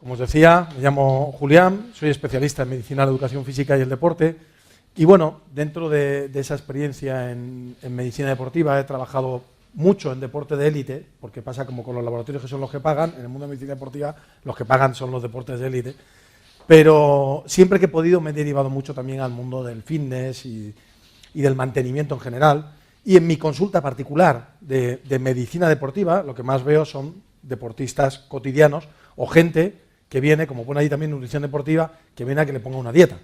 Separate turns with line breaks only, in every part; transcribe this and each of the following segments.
Como os decía, me llamo Julián, soy especialista en medicina, la educación física y el deporte. Y bueno, dentro de esa experiencia en medicina deportiva he trabajado mucho en deporte de élite, porque pasa como con los laboratorios que son los que pagan, en el mundo de medicina deportiva los que pagan son los deportes de élite, pero siempre que he podido me he derivado mucho también al mundo del fitness y del mantenimiento en general. Y en mi consulta particular de medicina deportiva, lo que más veo son deportistas cotidianos o gente que viene, como pone ahí también nutrición deportiva, que viene a que le ponga una dieta.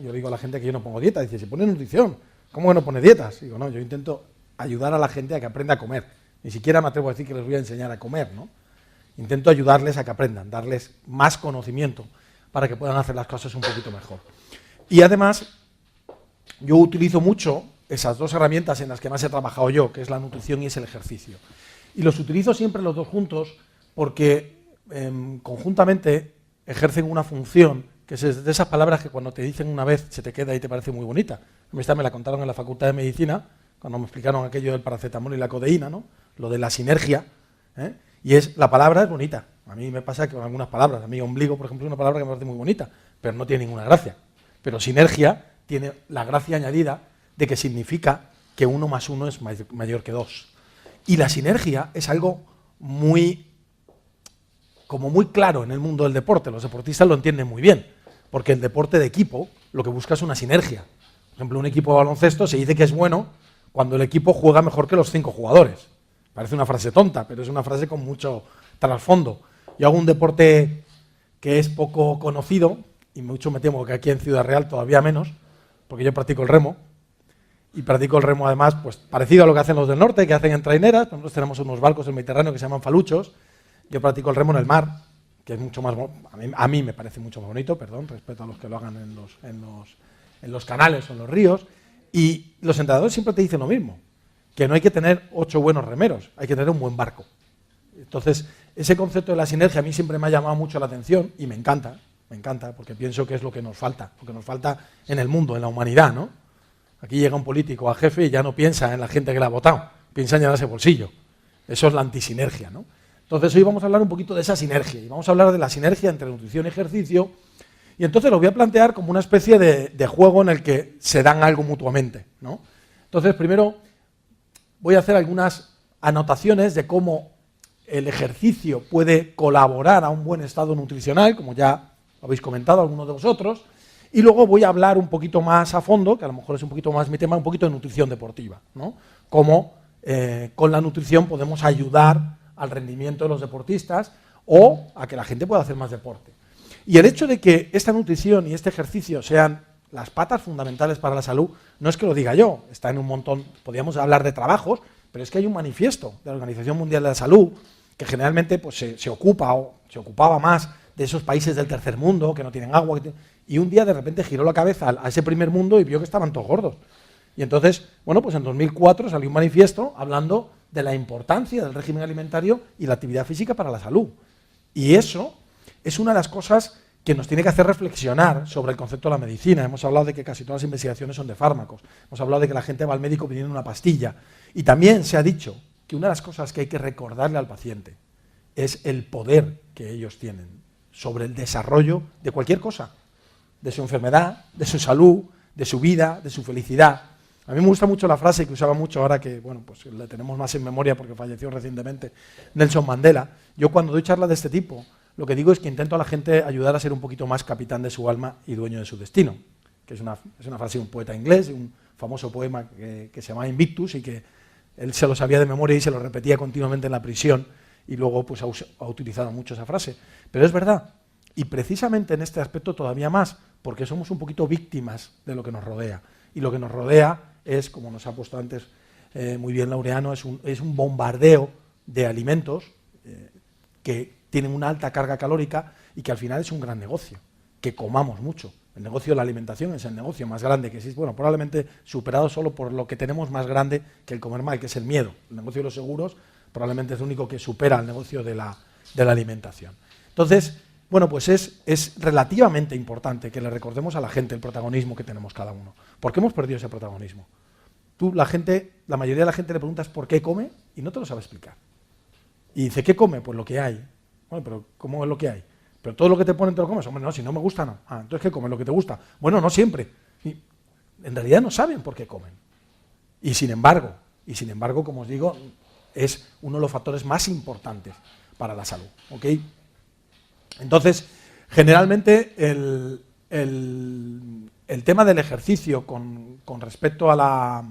Yo digo a la gente que yo no pongo dieta, dice, si pone nutrición, ¿cómo que no pone dietas? Digo, no, yo intento ayudar a la gente a que aprenda a comer. Ni siquiera me atrevo a decir que les voy a enseñar a comer, ¿no? Intento ayudarles a que aprendan, darles más conocimiento para que puedan hacer las cosas un poquito mejor. Y además, yo utilizo mucho esas dos herramientas en las que más he trabajado yo, que es la nutrición y es el ejercicio. Y los utilizo siempre los dos juntos porque conjuntamente ejercen una función que es de esas palabras que cuando te dicen una vez se te queda y te parece muy bonita. Esta me la contaron en la Facultad de Medicina, cuando me explicaron aquello del paracetamol y la codeína, ¿no? Lo de la sinergia, y la palabra es bonita. A mí me pasa que con algunas palabras, a mí ombligo, por ejemplo, es una palabra que me parece muy bonita, pero no tiene ninguna gracia. Pero sinergia tiene la gracia añadida de que significa que 1 más 1 es mayor que 2. Y la sinergia es algo muy claro en el mundo del deporte. Los deportistas lo entienden muy bien, porque el deporte de equipo lo que busca es una sinergia. Por ejemplo, un equipo de baloncesto se dice que es bueno cuando el equipo juega mejor que los 5 jugadores. Parece una frase tonta, pero es una frase con mucho trasfondo. Yo hago un deporte que es poco conocido, y mucho me temo que aquí en Ciudad Real todavía menos, porque yo practico el remo, y practico el remo además pues parecido a lo que hacen los del norte, que hacen en traineras. Nosotros tenemos unos barcos en el Mediterráneo que se llaman faluchos. Yo practico el remo en el mar, que es mucho más a mí me parece mucho más bonito, respecto a los que lo hagan en los canales o en los ríos. Y los entrenadores siempre te dicen lo mismo, que no hay que tener 8 buenos remeros, hay que tener un buen barco. Entonces, ese concepto de la sinergia a mí siempre me ha llamado mucho la atención y me encanta, porque pienso que es lo que nos falta en el mundo, en la humanidad, ¿no? Aquí llega un político a jefe y ya no piensa en la gente que le ha votado, piensa en llenarse el bolsillo. Eso es la antisinergia, ¿no? Entonces hoy vamos a hablar un poquito de esa sinergia y vamos a hablar de la sinergia entre nutrición y ejercicio, y entonces lo voy a plantear como una especie de juego en el que se dan algo mutuamente, ¿no? Entonces primero voy a hacer algunas anotaciones de cómo el ejercicio puede colaborar a un buen estado nutricional, como ya habéis comentado algunos de vosotros, y luego voy a hablar un poquito más a fondo, que a lo mejor es un poquito más mi tema, un poquito de nutrición deportiva, ¿no? Cómo con la nutrición podemos ayudar al rendimiento de los deportistas o a que la gente pueda hacer más deporte. Y el hecho de que esta nutrición y este ejercicio sean las patas fundamentales para la salud, no es que lo diga yo, está en un montón, podríamos hablar de trabajos, pero es que hay un manifiesto de la Organización Mundial de la Salud que generalmente pues, se ocupaba más de esos países del tercer mundo que no tienen agua, y un día de repente giró la cabeza a ese primer mundo y vio que estaban todos gordos. Y entonces, bueno, pues en 2004 salió un manifiesto hablando de la importancia del régimen alimentario y la actividad física para la salud. Y eso es una de las cosas que nos tiene que hacer reflexionar sobre el concepto de la medicina. Hemos hablado de que casi todas las investigaciones son de fármacos, hemos hablado de que la gente va al médico pidiendo una pastilla, y también se ha dicho que una de las cosas que hay que recordarle al paciente es el poder que ellos tienen sobre el desarrollo de cualquier cosa, de su enfermedad, de su salud, de su vida, de su felicidad. A mí me gusta mucho la frase que usaba mucho ahora que, bueno, pues la tenemos más en memoria porque falleció recientemente, Nelson Mandela. Yo cuando doy charlas de este tipo, lo que digo es que intento a la gente ayudar a ser un poquito más capitán de su alma y dueño de su destino, que es una frase de un poeta inglés, de un famoso poema que se llama Invictus, y que él se lo sabía de memoria y se lo repetía continuamente en la prisión, y luego pues ha utilizado mucho esa frase. Pero es verdad, y precisamente en este aspecto todavía más, porque somos un poquito víctimas de lo que nos rodea, y lo que nos rodea es, como nos ha puesto antes muy bien Laureano, es un bombardeo de alimentos que tienen una alta carga calórica y que al final es un gran negocio, que comamos mucho. El negocio de la alimentación es el negocio más grande que existe, bueno, probablemente superado solo por lo que tenemos más grande que el comer mal, que es el miedo. El negocio de los seguros probablemente es el único que supera el negocio de la alimentación. Entonces, bueno, pues es relativamente importante que le recordemos a la gente el protagonismo que tenemos cada uno. ¿Por qué hemos perdido ese protagonismo? La mayoría de la gente le preguntas por qué come y no te lo sabe explicar. Y dice, ¿qué come? Pues lo que hay. Bueno, pero ¿cómo es lo que hay? pero todo lo que te ponen te lo comes. Hombre, no, si no me gusta, no. Ah, entonces, ¿qué comes? Lo que te gusta. Bueno, no siempre. Y en realidad no saben por qué comen. Y sin embargo, como os digo, es uno de los factores más importantes para la salud. ¿Ok? Entonces, generalmente el tema del ejercicio con respecto a la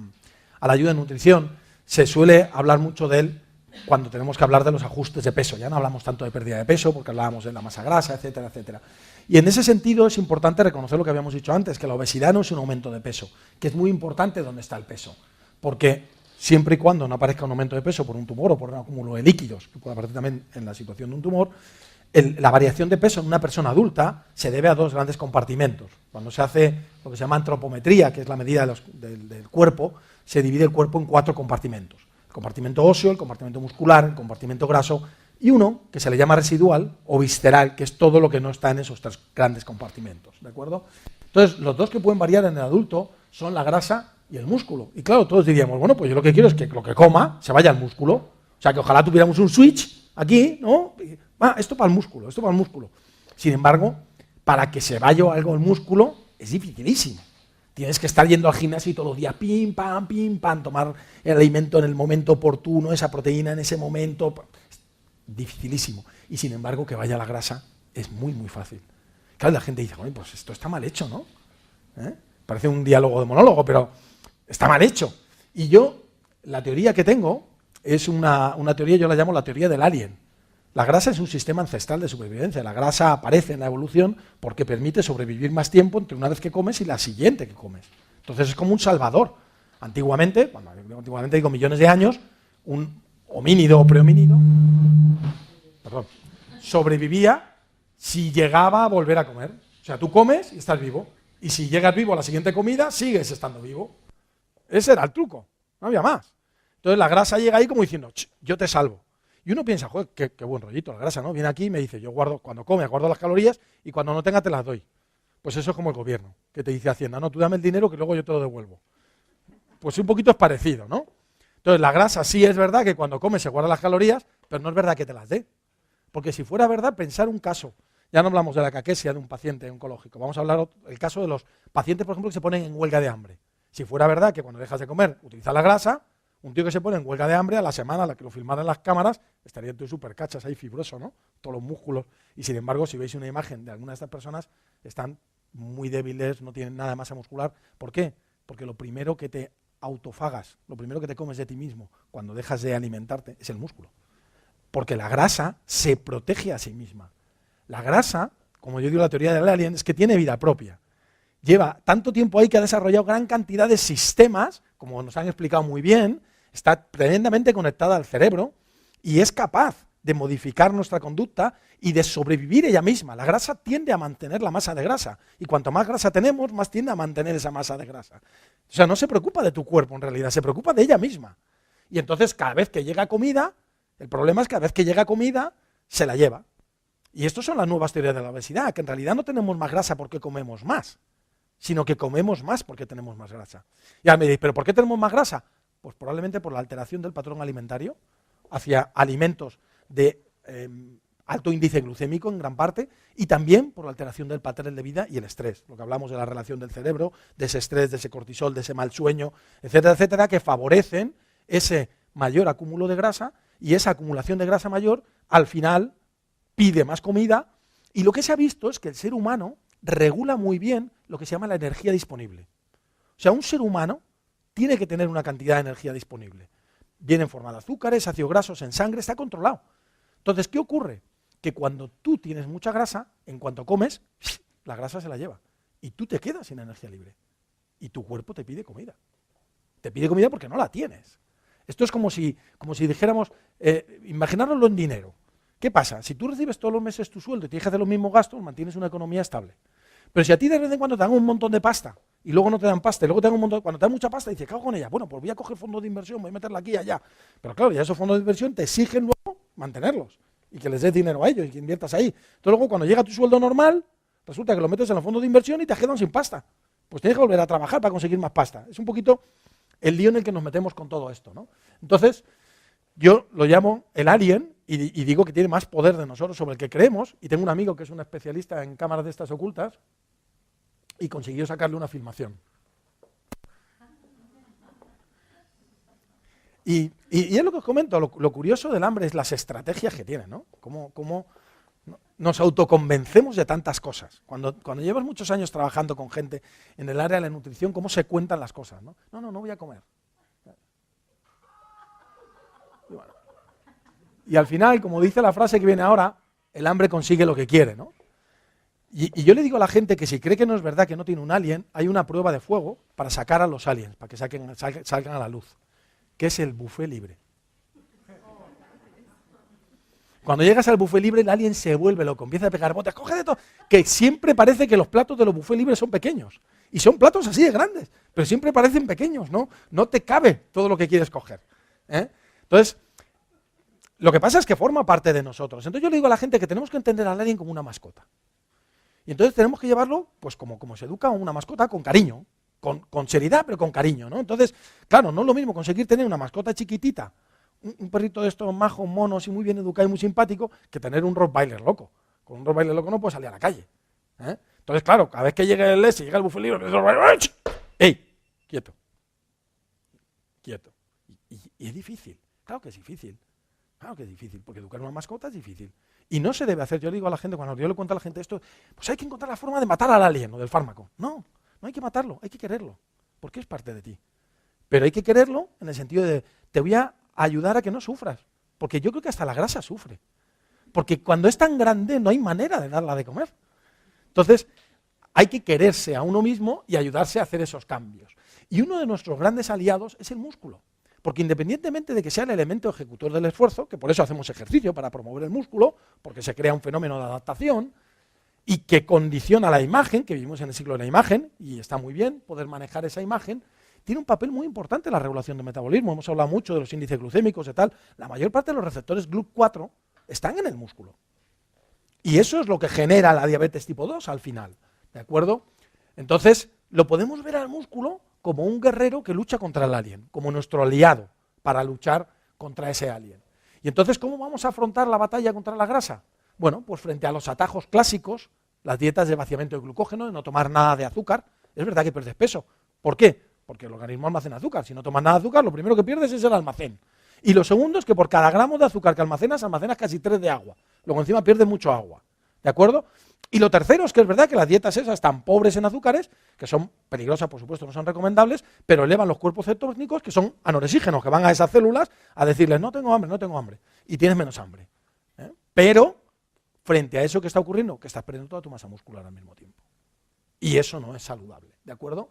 ayuda en nutrición se suele hablar mucho de él cuando tenemos que hablar de los ajustes de peso. Ya no hablamos tanto de pérdida de peso porque hablábamos de la masa grasa, etcétera, etcétera. Y en ese sentido es importante reconocer lo que habíamos dicho antes, que la obesidad no es un aumento de peso, que es muy importante dónde está el peso, porque siempre y cuando no aparezca un aumento de peso por un tumor o por un acúmulo de líquidos, que puede aparecer también en la situación de un tumor, la variación de peso en una persona adulta se debe a dos grandes compartimentos. Cuando se hace lo que se llama antropometría, que es la medida del cuerpo, se divide el cuerpo en 4 compartimentos. El compartimento óseo, el compartimento muscular, el compartimento graso y uno que se le llama residual o visceral, que es todo lo que no está en esos 3 grandes compartimentos. ¿De acuerdo? Entonces, los dos que pueden variar en el adulto son la grasa y el músculo. Y claro, todos diríamos, bueno, pues yo lo que quiero es que lo que coma se vaya al músculo. O sea, que ojalá tuviéramos un switch aquí, ¿no? Esto para el músculo, esto para el músculo. Sin embargo, para que se vaya algo al músculo es dificilísimo. Tienes que estar yendo al gimnasio todos los días, pim, pam, tomar el alimento en el momento oportuno, esa proteína en ese momento. Es dificilísimo. Y sin embargo, que vaya la grasa es muy, muy fácil. Claro, la gente dice, pues esto está mal hecho, ¿no? Parece un diálogo de monólogo, pero está mal hecho. Y yo, la teoría que tengo es una teoría, yo la llamo la teoría del alien. La grasa es un sistema ancestral de supervivencia. La grasa aparece en la evolución porque permite sobrevivir más tiempo entre una vez que comes y la siguiente que comes. Entonces es como un salvador. Antiguamente, antiguamente digo millones de años, un homínido o prehomínido sobrevivía si llegaba a volver a comer. O sea, tú comes y estás vivo. Y si llegas vivo a la siguiente comida, sigues estando vivo. Ese era el truco, no había más. Entonces la grasa llega ahí como diciendo, yo te salvo. Y uno piensa, joder, qué buen rollito la grasa, ¿no? Viene aquí y me dice, yo guardo, cuando come, guardo las calorías y cuando no tenga te las doy. Pues eso es como el gobierno, que te dice Hacienda, no, tú dame el dinero que luego yo te lo devuelvo. Pues un poquito es parecido, ¿no? Entonces la grasa sí es verdad que cuando come se guarda las calorías, pero no es verdad que te las dé. Porque si fuera verdad, pensar un caso, ya no hablamos de la caquesia de un paciente oncológico, vamos a hablar del caso de los pacientes, por ejemplo, que se ponen en huelga de hambre. Si fuera verdad que cuando dejas de comer utilizas la grasa, un tío que se pone en huelga de hambre, a la semana, a la que lo filmaran las cámaras, estaría todo súper cachas ahí, fibroso, ¿no? Todos los músculos. Y sin embargo, si veis una imagen de alguna de estas personas, están muy débiles, no tienen nada de masa muscular. ¿Por qué? Porque lo primero que te autofagas, lo primero que te comes de ti mismo cuando dejas de alimentarte es el músculo. Porque la grasa se protege a sí misma. La grasa, como yo digo la teoría del alien, es que tiene vida propia. Lleva tanto tiempo ahí que ha desarrollado gran cantidad de sistemas, como nos han explicado muy bien, está tremendamente conectada al cerebro y es capaz de modificar nuestra conducta y de sobrevivir ella misma. La grasa tiende a mantener la masa de grasa y cuanto más grasa tenemos, más tiende a mantener esa masa de grasa. O sea, no se preocupa de tu cuerpo en realidad, se preocupa de ella misma. Y entonces cada vez que llega comida, el problema es que cada vez que llega comida, se la lleva. Y estas son las nuevas teorías de la obesidad, que en realidad no tenemos más grasa porque comemos más, sino que comemos más porque tenemos más grasa. Y ahora me diréis, ¿pero por qué tenemos más grasa? Pues probablemente por la alteración del patrón alimentario hacia alimentos de alto índice glucémico en gran parte y también por la alteración del patrón de vida y el estrés, lo que hablamos de la relación del cerebro, de ese estrés, de ese cortisol, de ese mal sueño, etcétera, etcétera, que favorecen ese mayor acúmulo de grasa y esa acumulación de grasa mayor al final pide más comida y lo que se ha visto es que el ser humano regula muy bien lo que se llama la energía disponible. O sea, un ser humano tiene que tener una cantidad de energía disponible. Viene en forma de azúcares, ácidos grasos, en sangre, está controlado. Entonces, ¿qué ocurre? Que cuando tú tienes mucha grasa, en cuanto comes, la grasa se la lleva. Y tú te quedas sin energía libre. Y tu cuerpo te pide comida. Te pide comida porque no la tienes. Esto es como si dijéramos, imaginárnoslo en dinero. ¿Qué pasa? Si tú recibes todos los meses tu sueldo y te dejas de los mismos gastos, mantienes una economía estable. Pero si a ti de vez en cuando te dan un montón de pasta y luego no te dan pasta y luego te dan un montón, cuando te dan mucha pasta dices, cago con ella, bueno, pues voy a coger fondos de inversión, voy a meterla aquí y allá. Pero claro, ya esos fondos de inversión te exigen luego mantenerlos y que les des dinero a ellos y que inviertas ahí. Entonces luego cuando llega tu sueldo normal, resulta que lo metes en los fondos de inversión y te quedan sin pasta. Pues tienes que volver a trabajar para conseguir más pasta. Es un poquito el lío en el que nos metemos con todo esto, ¿no? Entonces, Yo lo llamo el alien y digo que tiene más poder de nosotros sobre el que creemos, y tengo un amigo que es un especialista en cámaras de estas ocultas y consiguió sacarle una filmación. Y es lo que os comento, lo curioso del hambre es las estrategias que tiene, ¿no? Cómo nos autoconvencemos de tantas cosas. Cuando llevas muchos años trabajando con gente en el área de la nutrición, cómo se cuentan las cosas, ¿no? No voy a comer. Y al final, como dice la frase que viene ahora, el hambre consigue lo que quiere, ¿no? Y yo le digo a la gente que si cree que no es verdad, que no tiene un alien, hay una prueba de fuego para sacar a los aliens, para que salgan a la luz, que es el buffet libre. Cuando llegas al buffet libre, el alien se vuelve loco, empieza a pegar botes, coge de todo, que siempre parece que los platos de los buffet libres son pequeños. Y son platos así de grandes, pero siempre parecen pequeños, ¿no? No te cabe todo lo que quieres coger, ¿eh? Entonces, lo que pasa es que forma parte de nosotros. Entonces yo le digo a la gente que tenemos que entender al alien como una mascota. Y entonces tenemos que llevarlo, pues como se educa a una mascota, con cariño, con seriedad, pero con cariño, ¿no? Entonces, claro, no es lo mismo conseguir tener una mascota chiquitita, un perrito de estos majos, monos y muy bien educado y muy simpático, que tener un Rottweiler loco. Con un Rottweiler loco no puedes salir a la calle, ¿eh? Entonces, claro, cada vez que llegue el S, llega el buffet libre, ¡ey! Quieto. Quieto. Y es difícil, claro que es difícil. Claro que es difícil, porque educar una mascota es difícil. Y no se debe hacer, yo le digo a la gente, cuando yo le cuento a la gente esto, pues hay que encontrar la forma de matar al alien o del fármaco. No hay que matarlo, hay que quererlo, porque es parte de ti. Pero hay que quererlo en el sentido de, te voy a ayudar a que no sufras, porque yo creo que hasta la grasa sufre. Porque cuando es tan grande no hay manera de darla de comer. Entonces, hay que quererse a uno mismo y ayudarse a hacer esos cambios. Y uno de nuestros grandes aliados es el músculo. Porque independientemente de que sea el elemento ejecutor del esfuerzo, que por eso hacemos ejercicio, para promover el músculo, porque se crea un fenómeno de adaptación, y que condiciona la imagen, que vivimos en el siglo de la imagen, y está muy bien poder manejar esa imagen, tiene un papel muy importante en la regulación del metabolismo. Hemos hablado mucho de los índices glucémicos y tal. La mayor parte de los receptores GLUT4 están en el músculo. Y eso es lo que genera la diabetes tipo 2 al final, ¿de acuerdo? Entonces, lo podemos ver al músculo como un guerrero que lucha contra el alien, como nuestro aliado para luchar contra ese alien. Y entonces, ¿cómo vamos a afrontar la batalla contra la grasa? Bueno, pues frente a los atajos clásicos, las dietas de vaciamiento de glucógeno, de no tomar nada de azúcar, es verdad que pierdes peso. ¿Por qué? Porque el organismo almacena azúcar. Si no tomas nada de azúcar, lo primero que pierdes es el almacén. Y lo segundo es que por cada gramo de azúcar que almacenas casi 3 de agua. Luego encima pierdes mucho agua. ¿De acuerdo? Y lo tercero es que es verdad que las dietas esas tan pobres en azúcares, que son peligrosas, por supuesto, no son recomendables, pero elevan los cuerpos cetónicos, que son anoresígenos, que van a esas células a decirles, no tengo hambre, y tienes menos hambre. Pero, frente a eso que está ocurriendo, que estás perdiendo toda tu masa muscular al mismo tiempo. Y eso no es saludable, ¿de acuerdo?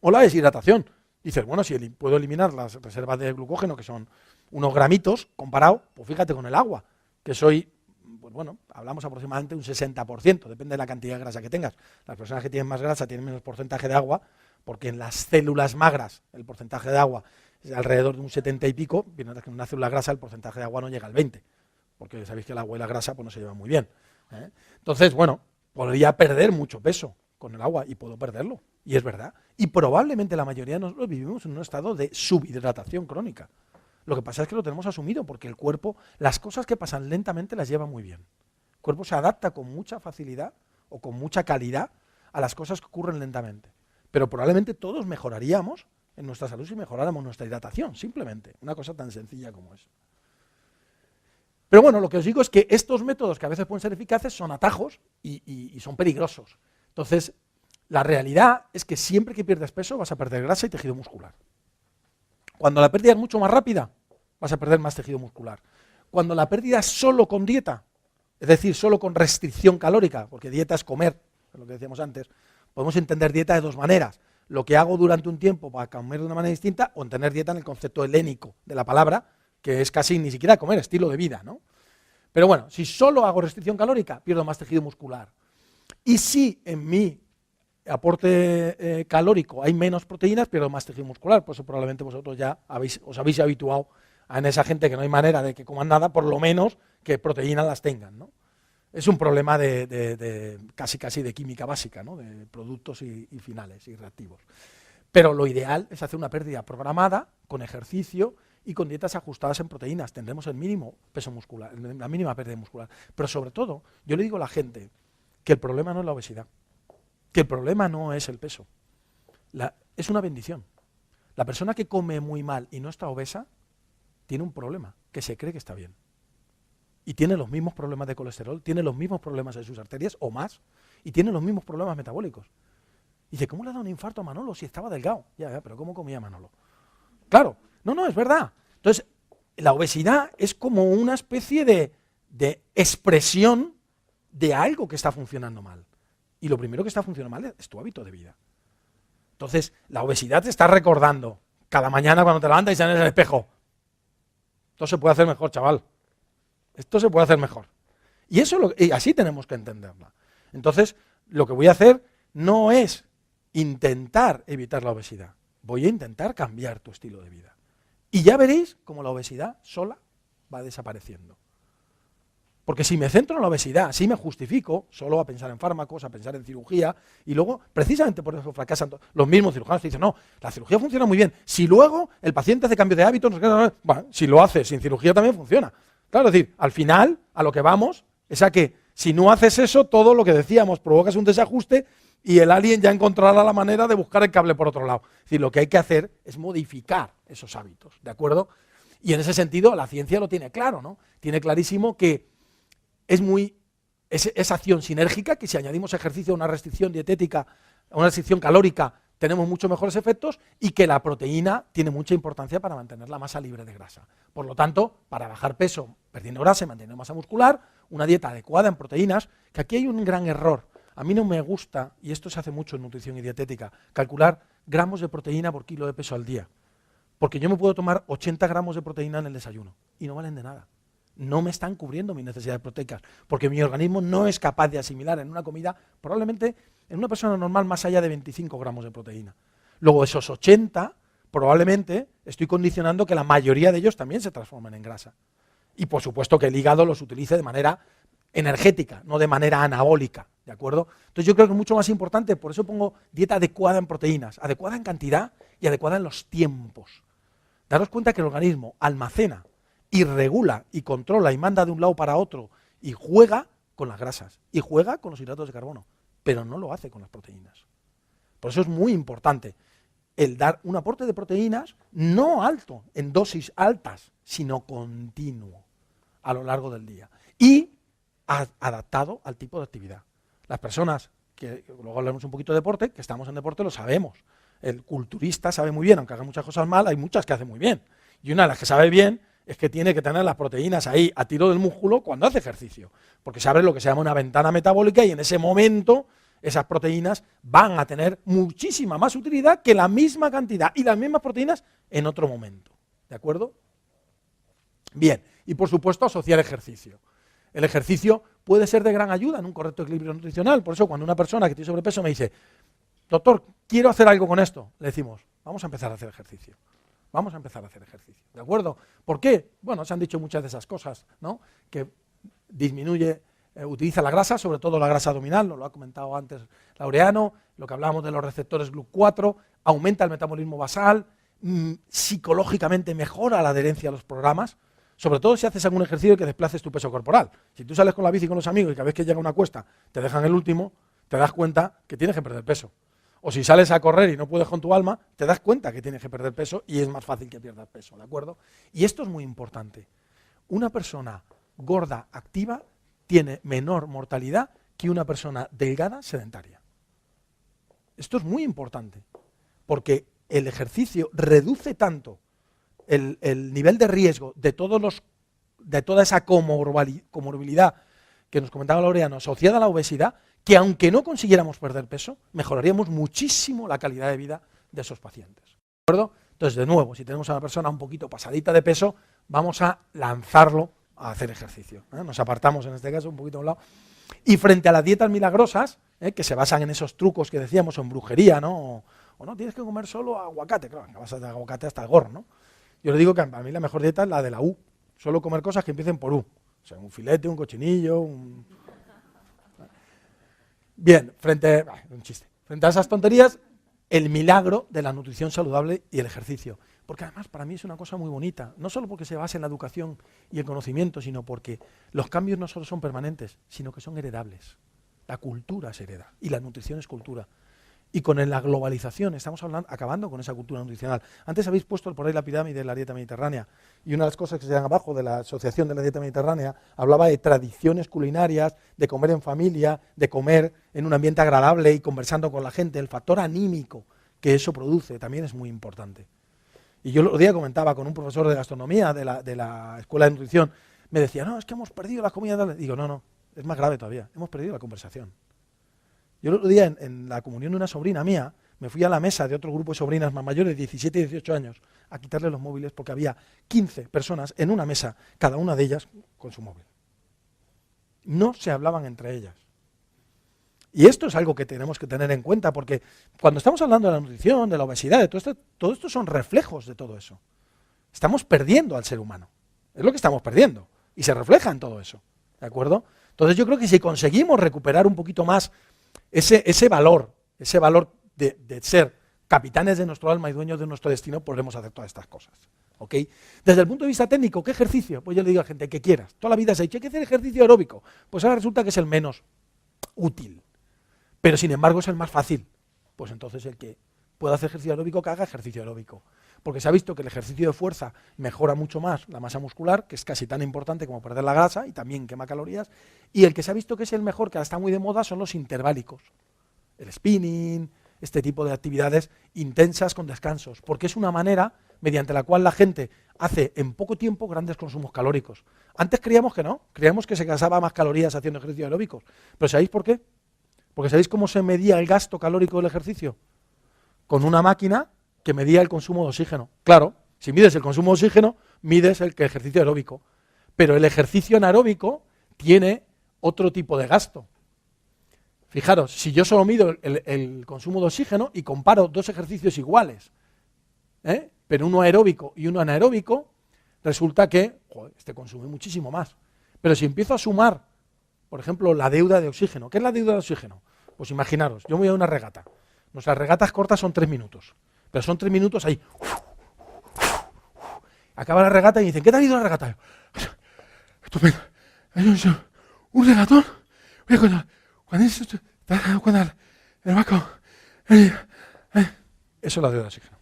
O la deshidratación. Dices, bueno, si puedo eliminar las reservas de glucógeno, que son unos gramitos, comparado, pues fíjate con el agua, que pues bueno, hablamos aproximadamente un 60%, depende de la cantidad de grasa que tengas. Las personas que tienen más grasa tienen menos porcentaje de agua, porque en las células magras el porcentaje de agua es alrededor de un 70 y pico, mientras que en una célula grasa el porcentaje de agua no llega al 20, porque sabéis que el agua y la grasa pues no se llevan muy bien, ¿eh? Entonces, bueno, podría perder mucho peso con el agua, y puedo perderlo, y es verdad. Y probablemente la mayoría de nosotros vivimos en un estado de subhidratación crónica. Lo que pasa es que lo tenemos asumido, porque el cuerpo, las cosas que pasan lentamente las lleva muy bien. El cuerpo se adapta con mucha facilidad o con mucha calidad a las cosas que ocurren lentamente. Pero probablemente todos mejoraríamos en nuestra salud si mejoráramos nuestra hidratación, simplemente. Una cosa tan sencilla como es. Pero bueno, lo que os digo es que estos métodos, que a veces pueden ser eficaces, son atajos y son peligrosos. Entonces, la realidad es que siempre que pierdes peso vas a perder grasa y tejido muscular. Cuando la pérdida es mucho más rápida, vas a perder más tejido muscular. Cuando la pérdida es solo con dieta, es decir, solo con restricción calórica, porque dieta es comer, es lo que decíamos antes, podemos entender dieta de dos maneras. Lo que hago durante un tiempo para comer de una manera distinta, o entender dieta en el concepto helénico de la palabra, que es casi ni siquiera comer, estilo de vida, ¿no? Pero bueno, si solo hago restricción calórica, pierdo más tejido muscular. Y si en mi aporte calórico hay menos proteínas, pierdo más tejido muscular. Por eso probablemente vosotros ya os habéis habituado en esa gente que no hay manera de que coman nada, por lo menos que proteínas las tengan, ¿no? Es un problema de casi de química básica, ¿no? De productos y finales y reactivos. Pero lo ideal es hacer una pérdida programada, con ejercicio y con dietas ajustadas en proteínas tendremos el mínimo peso muscular, la mínima pérdida muscular. Pero sobre todo, yo le digo a la gente que el problema no es la obesidad, que el problema no es el peso, es una bendición. La persona que come muy mal y no está obesa tiene un problema, que se cree que está bien. Y tiene los mismos problemas de colesterol, tiene los mismos problemas en sus arterias o más, y tiene los mismos problemas metabólicos. Y dice, ¿cómo le ha dado un infarto a Manolo si estaba delgado? Ya, pero ¿cómo comía Manolo? Claro, no, es verdad. Entonces, la obesidad es como una especie de expresión de algo que está funcionando mal. Y lo primero que está funcionando mal es tu hábito de vida. Entonces, la obesidad te está recordando cada mañana cuando te levantas y sales en el espejo. Esto se puede hacer mejor, chaval. Esto se puede hacer mejor. Y así tenemos que entenderla. Entonces, lo que voy a hacer no es intentar evitar la obesidad. Voy a intentar cambiar tu estilo de vida. Y ya veréis cómo la obesidad sola va desapareciendo. Porque si me centro en la obesidad, si me justifico solo a pensar en fármacos, a pensar en cirugía, y luego, precisamente por eso fracasan los mismos cirujanos que dicen, no, la cirugía funciona muy bien. Si luego el paciente hace cambio de hábitos, bueno, si lo hace sin cirugía también funciona. Claro, es decir, al final, a lo que vamos es a que si no haces eso, todo lo que decíamos, provocas un desajuste y el alien ya encontrará la manera de buscar el cable por otro lado. Es decir, lo que hay que hacer es modificar esos hábitos, ¿de acuerdo? Y en ese sentido, la ciencia lo tiene claro, ¿no? Tiene clarísimo que es acción sinérgica, que si añadimos ejercicio a una restricción dietética, a una restricción calórica, tenemos muchos mejores efectos, y que la proteína tiene mucha importancia para mantener la masa libre de grasa. Por lo tanto, para bajar peso perdiendo grasa y manteniendo masa muscular, una dieta adecuada en proteínas, que aquí hay un gran error. A mí no me gusta, y esto se hace mucho en nutrición y dietética, calcular gramos de proteína por kilo de peso al día. Porque yo me puedo tomar 80 gramos de proteína en el desayuno y no valen de nada. No me están cubriendo mis necesidades proteicas, porque mi organismo no es capaz de asimilar en una comida, probablemente en una persona normal, más allá de 25 gramos de proteína. Luego esos 80, probablemente estoy condicionando que la mayoría de ellos también se transformen en grasa. Y por supuesto que el hígado los utilice de manera energética, no de manera anabólica, ¿de acuerdo? Entonces yo creo que es mucho más importante, por eso pongo dieta adecuada en proteínas, adecuada en cantidad y adecuada en los tiempos. Daros cuenta que el organismo almacena y regula y controla y manda de un lado para otro y juega con las grasas y juega con los hidratos de carbono, pero no lo hace con las proteínas. Por eso es muy importante el dar un aporte de proteínas no alto, en dosis altas, sino continuo a lo largo del día y adaptado al tipo de actividad. Las personas, que luego hablaremos un poquito de deporte, que estamos en deporte lo sabemos. El culturista sabe muy bien, aunque haga muchas cosas mal, hay muchas que hace muy bien. Y una de las que sabe bien es que tiene que tener las proteínas ahí a tiro del músculo cuando hace ejercicio, porque se abre lo que se llama una ventana metabólica y en ese momento esas proteínas van a tener muchísima más utilidad que la misma cantidad y las mismas proteínas en otro momento. ¿De acuerdo? Bien, y por supuesto asociar ejercicio. El ejercicio puede ser de gran ayuda en un correcto equilibrio nutricional, por eso cuando una persona que tiene sobrepeso me dice, doctor, quiero hacer algo con esto, le decimos, vamos a empezar a hacer ejercicio. Vamos a empezar a hacer ejercicio, ¿de acuerdo? ¿Por qué? Bueno, se han dicho muchas de esas cosas, ¿no? Que disminuye, utiliza la grasa, sobre todo la grasa abdominal, lo ha comentado antes Laureano, lo que hablábamos de los receptores GLUT4, aumenta el metabolismo basal, psicológicamente mejora la adherencia a los programas, sobre todo si haces algún ejercicio que desplaces tu peso corporal. Si tú sales con la bici con los amigos y cada vez que llega una cuesta te dejan el último, te das cuenta que tienes que perder peso. O si sales a correr y no puedes con tu alma, te das cuenta que tienes que perder peso y es más fácil que pierdas peso, ¿de acuerdo? Y esto es muy importante. Una persona gorda, activa, tiene menor mortalidad que una persona delgada, sedentaria. Esto es muy importante, porque el ejercicio reduce tanto el nivel de riesgo de toda esa comorbilidad que nos comentaba Laureano, asociada a la obesidad, que aunque no consiguiéramos perder peso, mejoraríamos muchísimo la calidad de vida de esos pacientes. ¿De acuerdo? Entonces, de nuevo, si tenemos a una persona un poquito pasadita de peso, vamos a lanzarlo a hacer ejercicio. Nos apartamos en este caso un poquito a un lado. Y frente a las dietas milagrosas, que se basan en esos trucos que decíamos, o en brujería, ¿no? O no, tienes que comer solo aguacate, claro, vas a hacer aguacate hasta el gorro, ¿no? Yo le digo que a mí la mejor dieta es la de la U, solo comer cosas que empiecen por U. O sea, un filete, un cochinillo, Bien, frente a esas tonterías, el milagro de la nutrición saludable y el ejercicio. Porque además para mí es una cosa muy bonita, no solo porque se basa en la educación y el conocimiento, sino porque los cambios no solo son permanentes, sino que son heredables. La cultura se hereda y la nutrición es cultura. Y con la globalización estamos acabando con esa cultura nutricional. Antes habéis puesto por ahí la pirámide de la dieta mediterránea, y una de las cosas que se dan abajo de la Asociación de la Dieta Mediterránea hablaba de tradiciones culinarias, de comer en familia, de comer en un ambiente agradable y conversando con la gente. El factor anímico que eso produce también es muy importante. Y yo el otro día comentaba con un profesor de gastronomía de la Escuela de Nutrición, me decía, no, es que hemos perdido las comidas. Digo, no, es más grave todavía, hemos perdido la conversación. Yo el otro día, en la comunión de una sobrina mía, me fui a la mesa de otro grupo de sobrinas más mayores, de 17 y 18 años, a quitarle los móviles porque había 15 personas en una mesa, cada una de ellas con su móvil. No se hablaban entre ellas. Y esto es algo que tenemos que tener en cuenta, porque cuando estamos hablando de la nutrición, de la obesidad, de todo esto son reflejos de todo eso. Estamos perdiendo al ser humano. Es lo que estamos perdiendo. Y se refleja en todo eso. ¿De acuerdo? Entonces yo creo que si conseguimos recuperar un poquito más ese valor de ser capitanes de nuestro alma y dueños de nuestro destino, podremos hacer todas estas cosas. ¿Ok? Desde el punto de vista técnico, ¿qué ejercicio? Pues yo le digo a gente, que quieras. Toda la vida se ha dicho, hay que hacer ejercicio aeróbico. Pues ahora resulta que es el menos útil. Pero sin embargo es el más fácil. Pues entonces el que pueda hacer ejercicio aeróbico, que haga ejercicio aeróbico. Porque se ha visto que el ejercicio de fuerza mejora mucho más la masa muscular, que es casi tan importante como perder la grasa y también quema calorías. Y el que se ha visto que es el mejor, que ahora está muy de moda, son los interválicos. El spinning, este tipo de actividades intensas con descansos. Porque es una manera mediante la cual la gente hace en poco tiempo grandes consumos calóricos. Antes creíamos que no, creíamos que se gastaba más calorías haciendo ejercicio aeróbicos. Pero ¿sabéis por qué? Porque ¿sabéis cómo se medía el gasto calórico del ejercicio? Con una máquina que medía el consumo de oxígeno. Claro, si mides el consumo de oxígeno, mides el ejercicio aeróbico. Pero el ejercicio anaeróbico tiene otro tipo de gasto. Fijaros, si yo solo mido el consumo de oxígeno y comparo dos ejercicios iguales, pero uno aeróbico y uno anaeróbico, resulta que este consume muchísimo más. Pero si empiezo a sumar, por ejemplo, la deuda de oxígeno. ¿Qué es la deuda de oxígeno? Pues imaginaros, yo voy a una regata. Nuestras regatas cortas son 3 minutos. Pero son 3 minutos ahí. Acaba la regata y dicen, ¿qué te ha ido la regata? Estupendo. Un regatón. Cuando el vaco. Eso es la deuda de oxígeno.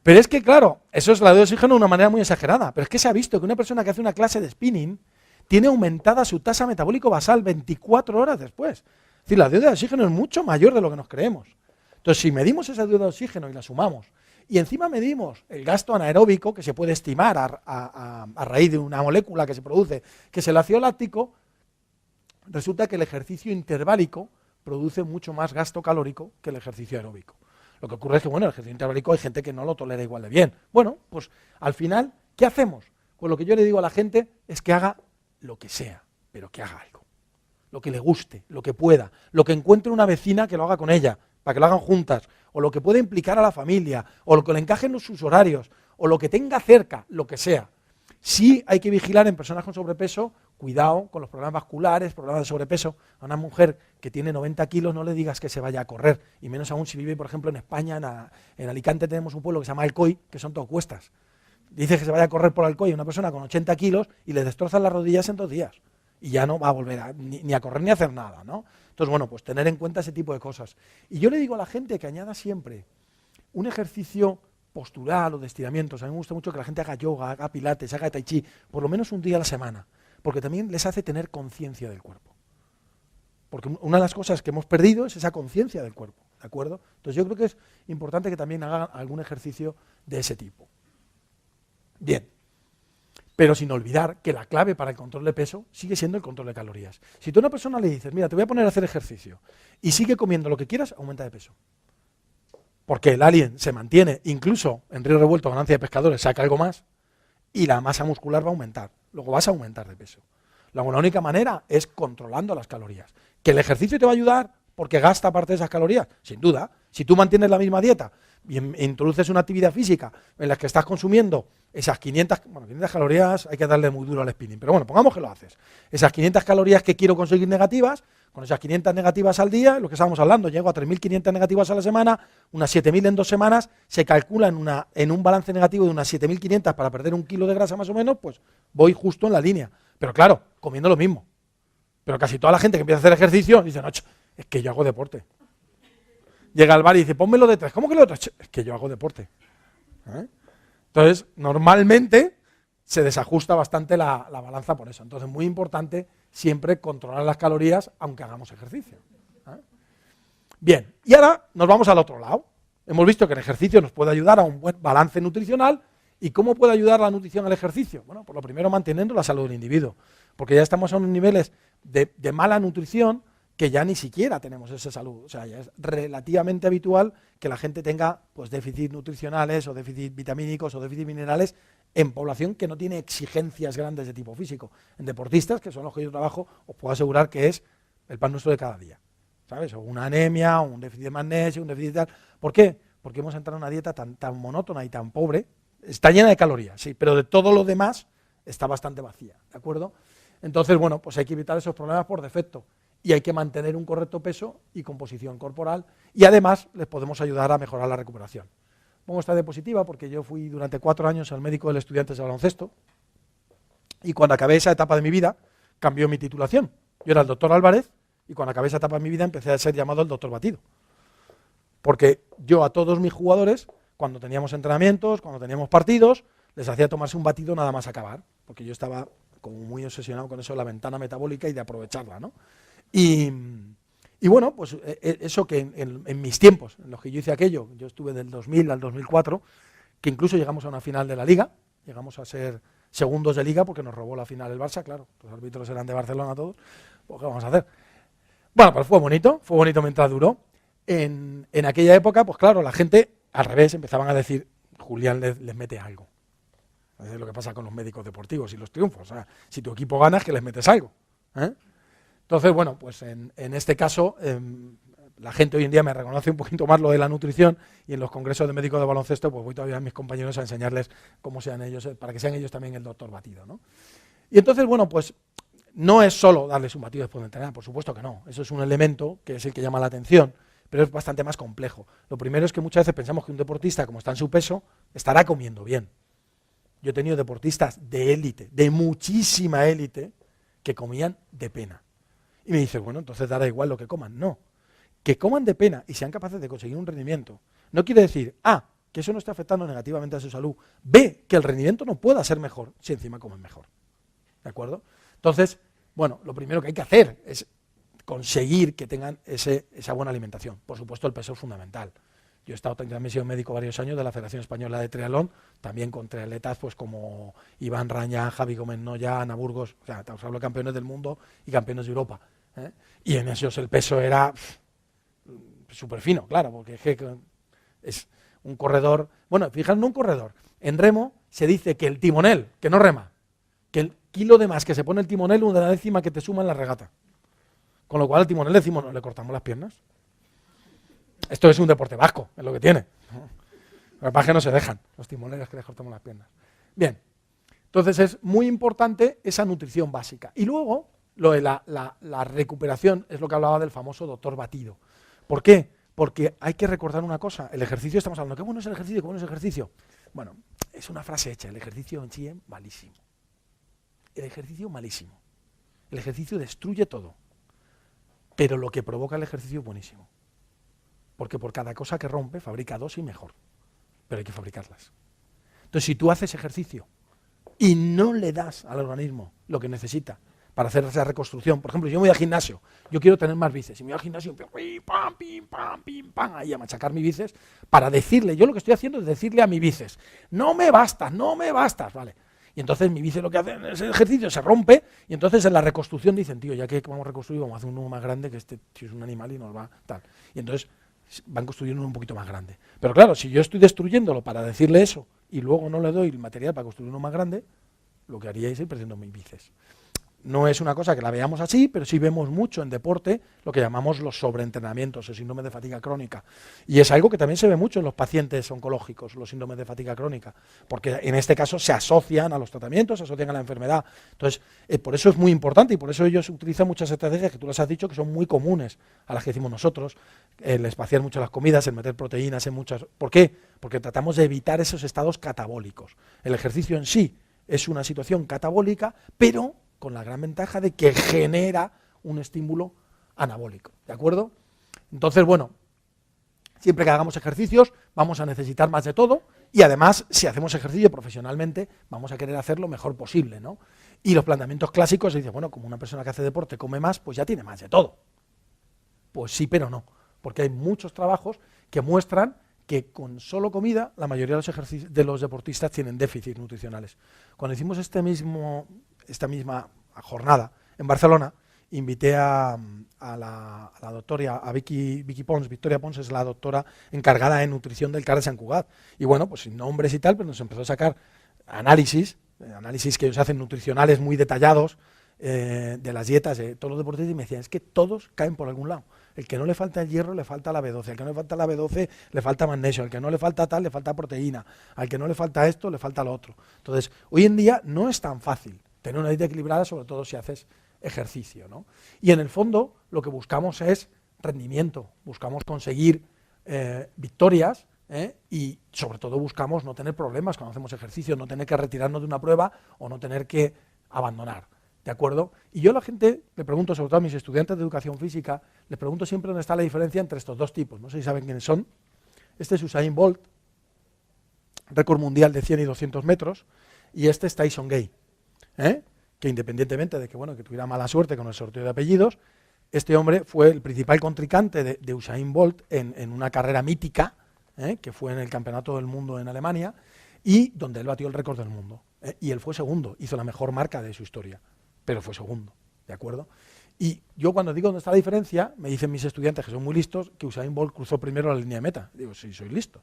Pero es que, claro, eso es la deuda de oxígeno de una manera muy exagerada. Pero es que se ha visto que una persona que hace una clase de spinning tiene aumentada su tasa metabólico basal 24 horas después. Es decir, la deuda de oxígeno es mucho mayor de lo que nos creemos. Entonces, si medimos esa deuda de oxígeno y la sumamos, y encima medimos el gasto anaeróbico, que se puede estimar a raíz de una molécula que se produce, que es el ácido láctico, resulta que el ejercicio interválico produce mucho más gasto calórico que el ejercicio aeróbico. Lo que ocurre es que, bueno, el ejercicio interválico hay gente que no lo tolera igual de bien. Bueno, pues al final, ¿qué hacemos? Pues lo que yo le digo a la gente es que haga lo que sea, pero que haga algo. Lo que le guste, lo que pueda, lo que encuentre una vecina que lo haga con ella, para que lo hagan juntas, o lo que pueda implicar a la familia, o lo que le encaje en sus horarios, o lo que tenga cerca, lo que sea. Sí hay que vigilar en personas con sobrepeso, cuidado con los problemas vasculares, problemas de sobrepeso. A una mujer que tiene 90 kilos no le digas que se vaya a correr, y menos aún si vive, por ejemplo, en España, en Alicante tenemos un pueblo que se llama Alcoy, que son todo cuestas. Dices que se vaya a correr por Alcoy a una persona con 80 kilos y le destrozan las rodillas en 2 días. Y ya no va a volver ni a correr ni a hacer nada, ¿no? Entonces, bueno, pues tener en cuenta ese tipo de cosas. Y yo le digo a la gente que añada siempre un ejercicio postural o de estiramientos. A mí me gusta mucho que la gente haga yoga, haga pilates, haga tai chi, por lo menos un día a la semana, porque también les hace tener conciencia del cuerpo. Porque una de las cosas que hemos perdido es esa conciencia del cuerpo, ¿de acuerdo? Entonces yo creo que es importante que también hagan algún ejercicio de ese tipo. Bien. Pero sin olvidar que la clave para el control de peso sigue siendo el control de calorías. Si tú a una persona le dices, mira, te voy a poner a hacer ejercicio y sigue comiendo lo que quieras, aumenta de peso. Porque el alien se mantiene, incluso en río revuelto, ganancia de pescadores, saca algo más y la masa muscular va a aumentar. Luego vas a aumentar de peso. La única manera es controlando las calorías. ¿Que el ejercicio te va a ayudar porque gasta parte de esas calorías? Sin duda. Si tú mantienes la misma dieta y introduces una actividad física en la que estás consumiendo esas 500 calorías, hay que darle muy duro al spinning, pero bueno, pongamos que lo haces. Esas 500 calorías que quiero conseguir negativas, Con esas 500 negativas al día, lo que estábamos hablando, llego a 3.500 negativas a la semana, unas 7.000 en 2 semanas, se calcula en un balance negativo de unas 7.500 para perder 1 kilo de grasa más o menos, pues voy justo en la línea. Pero claro, comiendo lo mismo. Pero casi toda la gente que empieza a hacer ejercicio dice, no, es que yo hago deporte. Llega al bar y dice, pónmelo de 3. ¿Cómo que lo de 3? Es que yo hago deporte. Entonces, normalmente se desajusta bastante la balanza por eso. Entonces, muy importante siempre controlar las calorías aunque hagamos ejercicio. Bien, y ahora nos vamos al otro lado. Hemos visto que el ejercicio nos puede ayudar a un buen balance nutricional. ¿Y cómo puede ayudar la nutrición al ejercicio? Bueno, por lo primero manteniendo la salud del individuo, porque ya estamos a unos niveles de mala nutrición que ya ni siquiera tenemos esa salud. O sea, ya es relativamente habitual que la gente tenga pues déficits nutricionales o déficits vitamínicos o déficits minerales en población que no tiene exigencias grandes de tipo físico. En deportistas, que son los que yo trabajo, os puedo asegurar que es el pan nuestro de cada día, ¿sabes? O una anemia, o un déficit de magnesio, un déficit de tal. ¿Por qué? Porque hemos entrado en una dieta tan monótona y tan pobre. Está llena de calorías, sí, pero de todo lo demás está bastante vacía, ¿de acuerdo? Entonces, bueno, pues hay que evitar esos problemas por defecto y hay que mantener un correcto peso y composición corporal y además les podemos ayudar a mejorar la recuperación. Pongo esta diapositiva porque yo fui durante 4 años el médico del estudiante de baloncesto y cuando acabé esa etapa de mi vida cambió mi titulación. Yo era el doctor Álvarez y cuando acabé esa etapa de mi vida empecé a ser llamado el doctor Batido. Porque yo a todos mis jugadores, cuando teníamos entrenamientos, cuando teníamos partidos, les hacía tomarse un batido nada más acabar, porque yo estaba como muy obsesionado con eso de la ventana metabólica y de aprovecharla, ¿no? Y bueno, pues eso que en mis tiempos, en los que yo hice aquello, yo estuve del 2000 al 2004, que incluso llegamos a una final de la Liga, llegamos a ser segundos de Liga porque nos robó la final el Barça, claro, los árbitros eran de Barcelona todos, pues ¿qué vamos a hacer? Bueno, pues fue bonito mientras duró. En aquella época, pues claro, la gente al revés empezaban a decir, Julián les mete algo. Es lo que pasa con los médicos deportivos y los triunfos. O sea, si tu equipo gana es que les metes algo. Entonces, bueno, pues en este caso, la gente hoy en día me reconoce un poquito más lo de la nutrición y en los congresos de médicos de baloncesto, pues voy todavía a mis compañeros a enseñarles cómo sean ellos, para que sean ellos también el doctor batido, ¿no? Y entonces, bueno, pues no es solo darles un batido después de entrenar, por supuesto que no. Eso es un elemento que es el que llama la atención, pero es bastante más complejo. Lo primero es que muchas veces pensamos que un deportista, como está en su peso, estará comiendo bien. Yo he tenido deportistas de élite, de muchísima élite, que comían de pena. Y me dice, bueno, entonces dará igual lo que coman. No, que coman de pena y sean capaces de conseguir un rendimiento, no quiere decir, A, que eso no está afectando negativamente a su salud, B, que el rendimiento no pueda ser mejor si encima comen mejor. ¿De acuerdo? Entonces, bueno, lo primero que hay que hacer es conseguir que tengan esa buena alimentación. Por supuesto, el peso es fundamental. Yo he estado también sido médico varios años de la Federación Española de Triatlón, también con triatletas pues como Iván Raña, Javi Gómez Noya, Ana Burgos, o sea, os hablo de campeones del mundo y campeones de Europa. Y en esos el peso era súper fino, claro, porque es un corredor, bueno, fijaos, no un corredor, en remo se dice que el timonel, que no rema, que el kilo de más que se pone el timonel, una décima que te suma en la regata. Con lo cual al timonel decimos, no, le cortamos las piernas. Esto es un deporte vasco, es lo que tiene. Los que no se dejan, los timoneles que les cortamos las piernas. Bien, entonces es muy importante esa nutrición básica. Y luego, lo de la recuperación es lo que hablaba del famoso doctor batido. ¿Por qué? Porque hay que recordar una cosa, el ejercicio, estamos hablando, ¿qué bueno es el ejercicio? ¿Qué bueno es el ejercicio? Bueno, es una frase hecha, el ejercicio en sí es malísimo. El ejercicio malísimo. El ejercicio destruye todo. Pero lo que provoca el ejercicio es buenísimo. Porque por cada cosa que rompe, fabrica dos y mejor. Pero hay que fabricarlas. Entonces, si tú haces ejercicio y no le das al organismo lo que necesita para hacer esa reconstrucción, por ejemplo, yo me voy al gimnasio, yo quiero tener más bíceps, y me voy al gimnasio, pim, pam, ahí a machacar mi bíceps, para decirle, yo lo que estoy haciendo es decirle a mi bíceps, no me bastas, ¿vale? Y entonces mi bíceps lo que hace es el ejercicio, se rompe, y entonces en la reconstrucción dicen, tío, ya que vamos a reconstruir, vamos a hacer uno más grande, que este tío es un animal y nos va tal. Y entonces van construyendo uno un poquito más grande. Pero claro, si yo estoy destruyéndolo para decirle eso, y luego no le doy el material para construir uno más grande, lo que haría es ir perdiendo mi bíceps. no es una cosa que la veamos así, pero sí vemos mucho en deporte lo que llamamos los sobreentrenamientos, el síndrome de fatiga crónica. Y es algo que también se ve mucho en los pacientes oncológicos, los síndromes de fatiga crónica, porque en este caso se asocian a los tratamientos, se asocian a la enfermedad. Entonces, por eso es muy importante y por eso ellos utilizan muchas estrategias que tú les has dicho que son muy comunes a las que decimos nosotros, el espaciar mucho las comidas, el meter proteínas en muchas... ¿Por qué? Porque tratamos de evitar esos estados catabólicos. El ejercicio en sí es una situación catabólica, pero con la gran ventaja de que genera un estímulo anabólico, ¿de acuerdo? Entonces, bueno, siempre que hagamos ejercicios vamos a necesitar más de todo y además, si hacemos ejercicio profesionalmente, vamos a querer hacer lo mejor posible, ¿no? Y los planteamientos clásicos dicen, bueno, como una persona que hace deporte come más, pues ya tiene más de todo. Pues sí, pero no, porque hay muchos trabajos que muestran que con solo comida la mayoría de los deportistas tienen déficits nutricionales. Cuando hicimos esta misma jornada en Barcelona, invité a la doctora, a Vicky Pons. Victoria Pons es la doctora encargada de nutrición del CAR de Sant Cugat. Y bueno, pues sin nombres y tal, pero nos empezó a sacar análisis que ellos hacen nutricionales muy detallados de las dietas de todos los deportistas y me decían, es que todos caen por algún lado. El que no le falta el hierro le falta la B12, el que no le falta la B12 le falta magnesio, al que no le falta tal le falta proteína, al que no le falta esto le falta lo otro. Entonces, hoy en día no es tan fácil tener una dieta equilibrada, sobre todo si haces ejercicio, ¿no? Y en el fondo lo que buscamos es rendimiento, buscamos conseguir victorias y sobre todo buscamos no tener problemas cuando hacemos ejercicio, no tener que retirarnos de una prueba o no tener que abandonar. ¿De acuerdo? Y yo a la gente le pregunto, sobre todo a mis estudiantes de educación física, les pregunto siempre dónde está la diferencia entre estos dos tipos. No sé si saben quiénes son. Este es Usain Bolt, récord mundial de 100 y 200 metros, y este es Tyson Gay, que independientemente de que, bueno, que tuviera mala suerte con el sorteo de apellidos, este hombre fue el principal contrincante de Usain Bolt en una carrera mítica, que fue en el Campeonato del Mundo en Alemania, y donde él batió el récord del mundo. Y él fue segundo, hizo la mejor marca de su historia. Pero fue segundo, ¿de acuerdo? Y yo cuando digo dónde está la diferencia, me dicen mis estudiantes, que son muy listos, que Usain Bolt cruzó primero la línea de meta. Digo, sí, sois listos.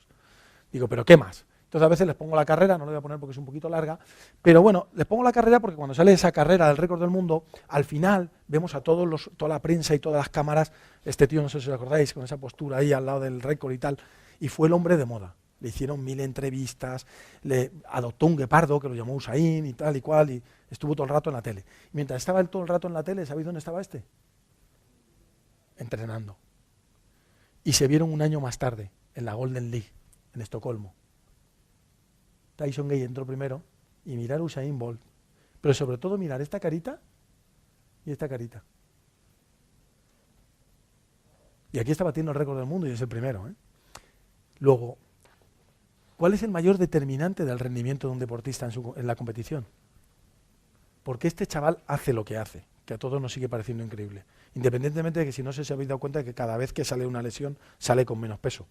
Digo, ¿pero qué más? Entonces a veces les pongo la carrera, no la voy a poner porque es un poquito larga, pero bueno, les pongo la carrera porque cuando sale esa carrera del récord del mundo, al final vemos a toda la prensa y todas las cámaras, este tío, no sé si os acordáis, con esa postura ahí al lado del récord y tal, y fue el hombre de moda. Le hicieron 1000 entrevistas, le adoptó un guepardo que lo llamó Usain y tal y cual, y estuvo todo el rato en la tele. Y mientras estaba él todo el rato en la tele, ¿sabéis dónde estaba este? Entrenando. Y se vieron un año más tarde, en la Golden League, en Estocolmo. Tyson Gay entró primero y mirar Usain Bolt. Pero sobre todo mirar esta carita y esta carita. Y aquí está batiendo el récord del mundo y es el primero. Luego, ¿cuál es el mayor determinante del rendimiento de un deportista en la competición? Porque este chaval hace lo que hace, que a todos nos sigue pareciendo increíble. Independientemente de que si no se habéis dado cuenta de que cada vez que sale una lesión sale con menos peso.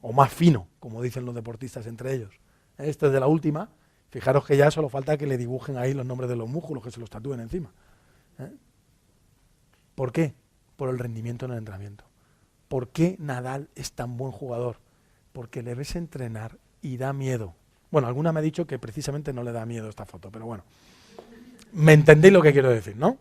O más fino, como dicen los deportistas entre ellos. Este es de la última. Fijaros que ya solo falta que le dibujen ahí los nombres de los músculos, que se los tatúen encima. ¿Por qué? Por el rendimiento en el entrenamiento. ¿Por qué Nadal es tan buen jugador? Porque le ves entrenar y da miedo. Bueno, alguna me ha dicho que precisamente no le da miedo esta foto, pero bueno. Me entendéis lo que quiero decir, ¿no?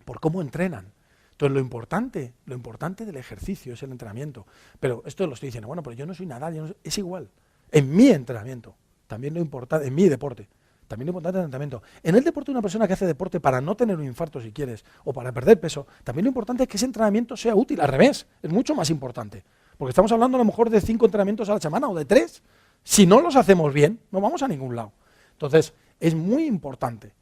Por cómo entrenan. Entonces lo importante del ejercicio es el entrenamiento. Pero esto lo estoy diciendo, bueno, pero yo no soy Nadal, es igual. En mi entrenamiento, también lo importante, en mi deporte, también lo importante es el entrenamiento. En el deporte de una persona que hace deporte para no tener un infarto si quieres, o para perder peso, también lo importante es que ese entrenamiento sea útil, al revés, es mucho más importante. Porque estamos hablando a lo mejor de 5 entrenamientos a la semana o de 3. Si no los hacemos bien, no vamos a ningún lado. Entonces, es muy importante.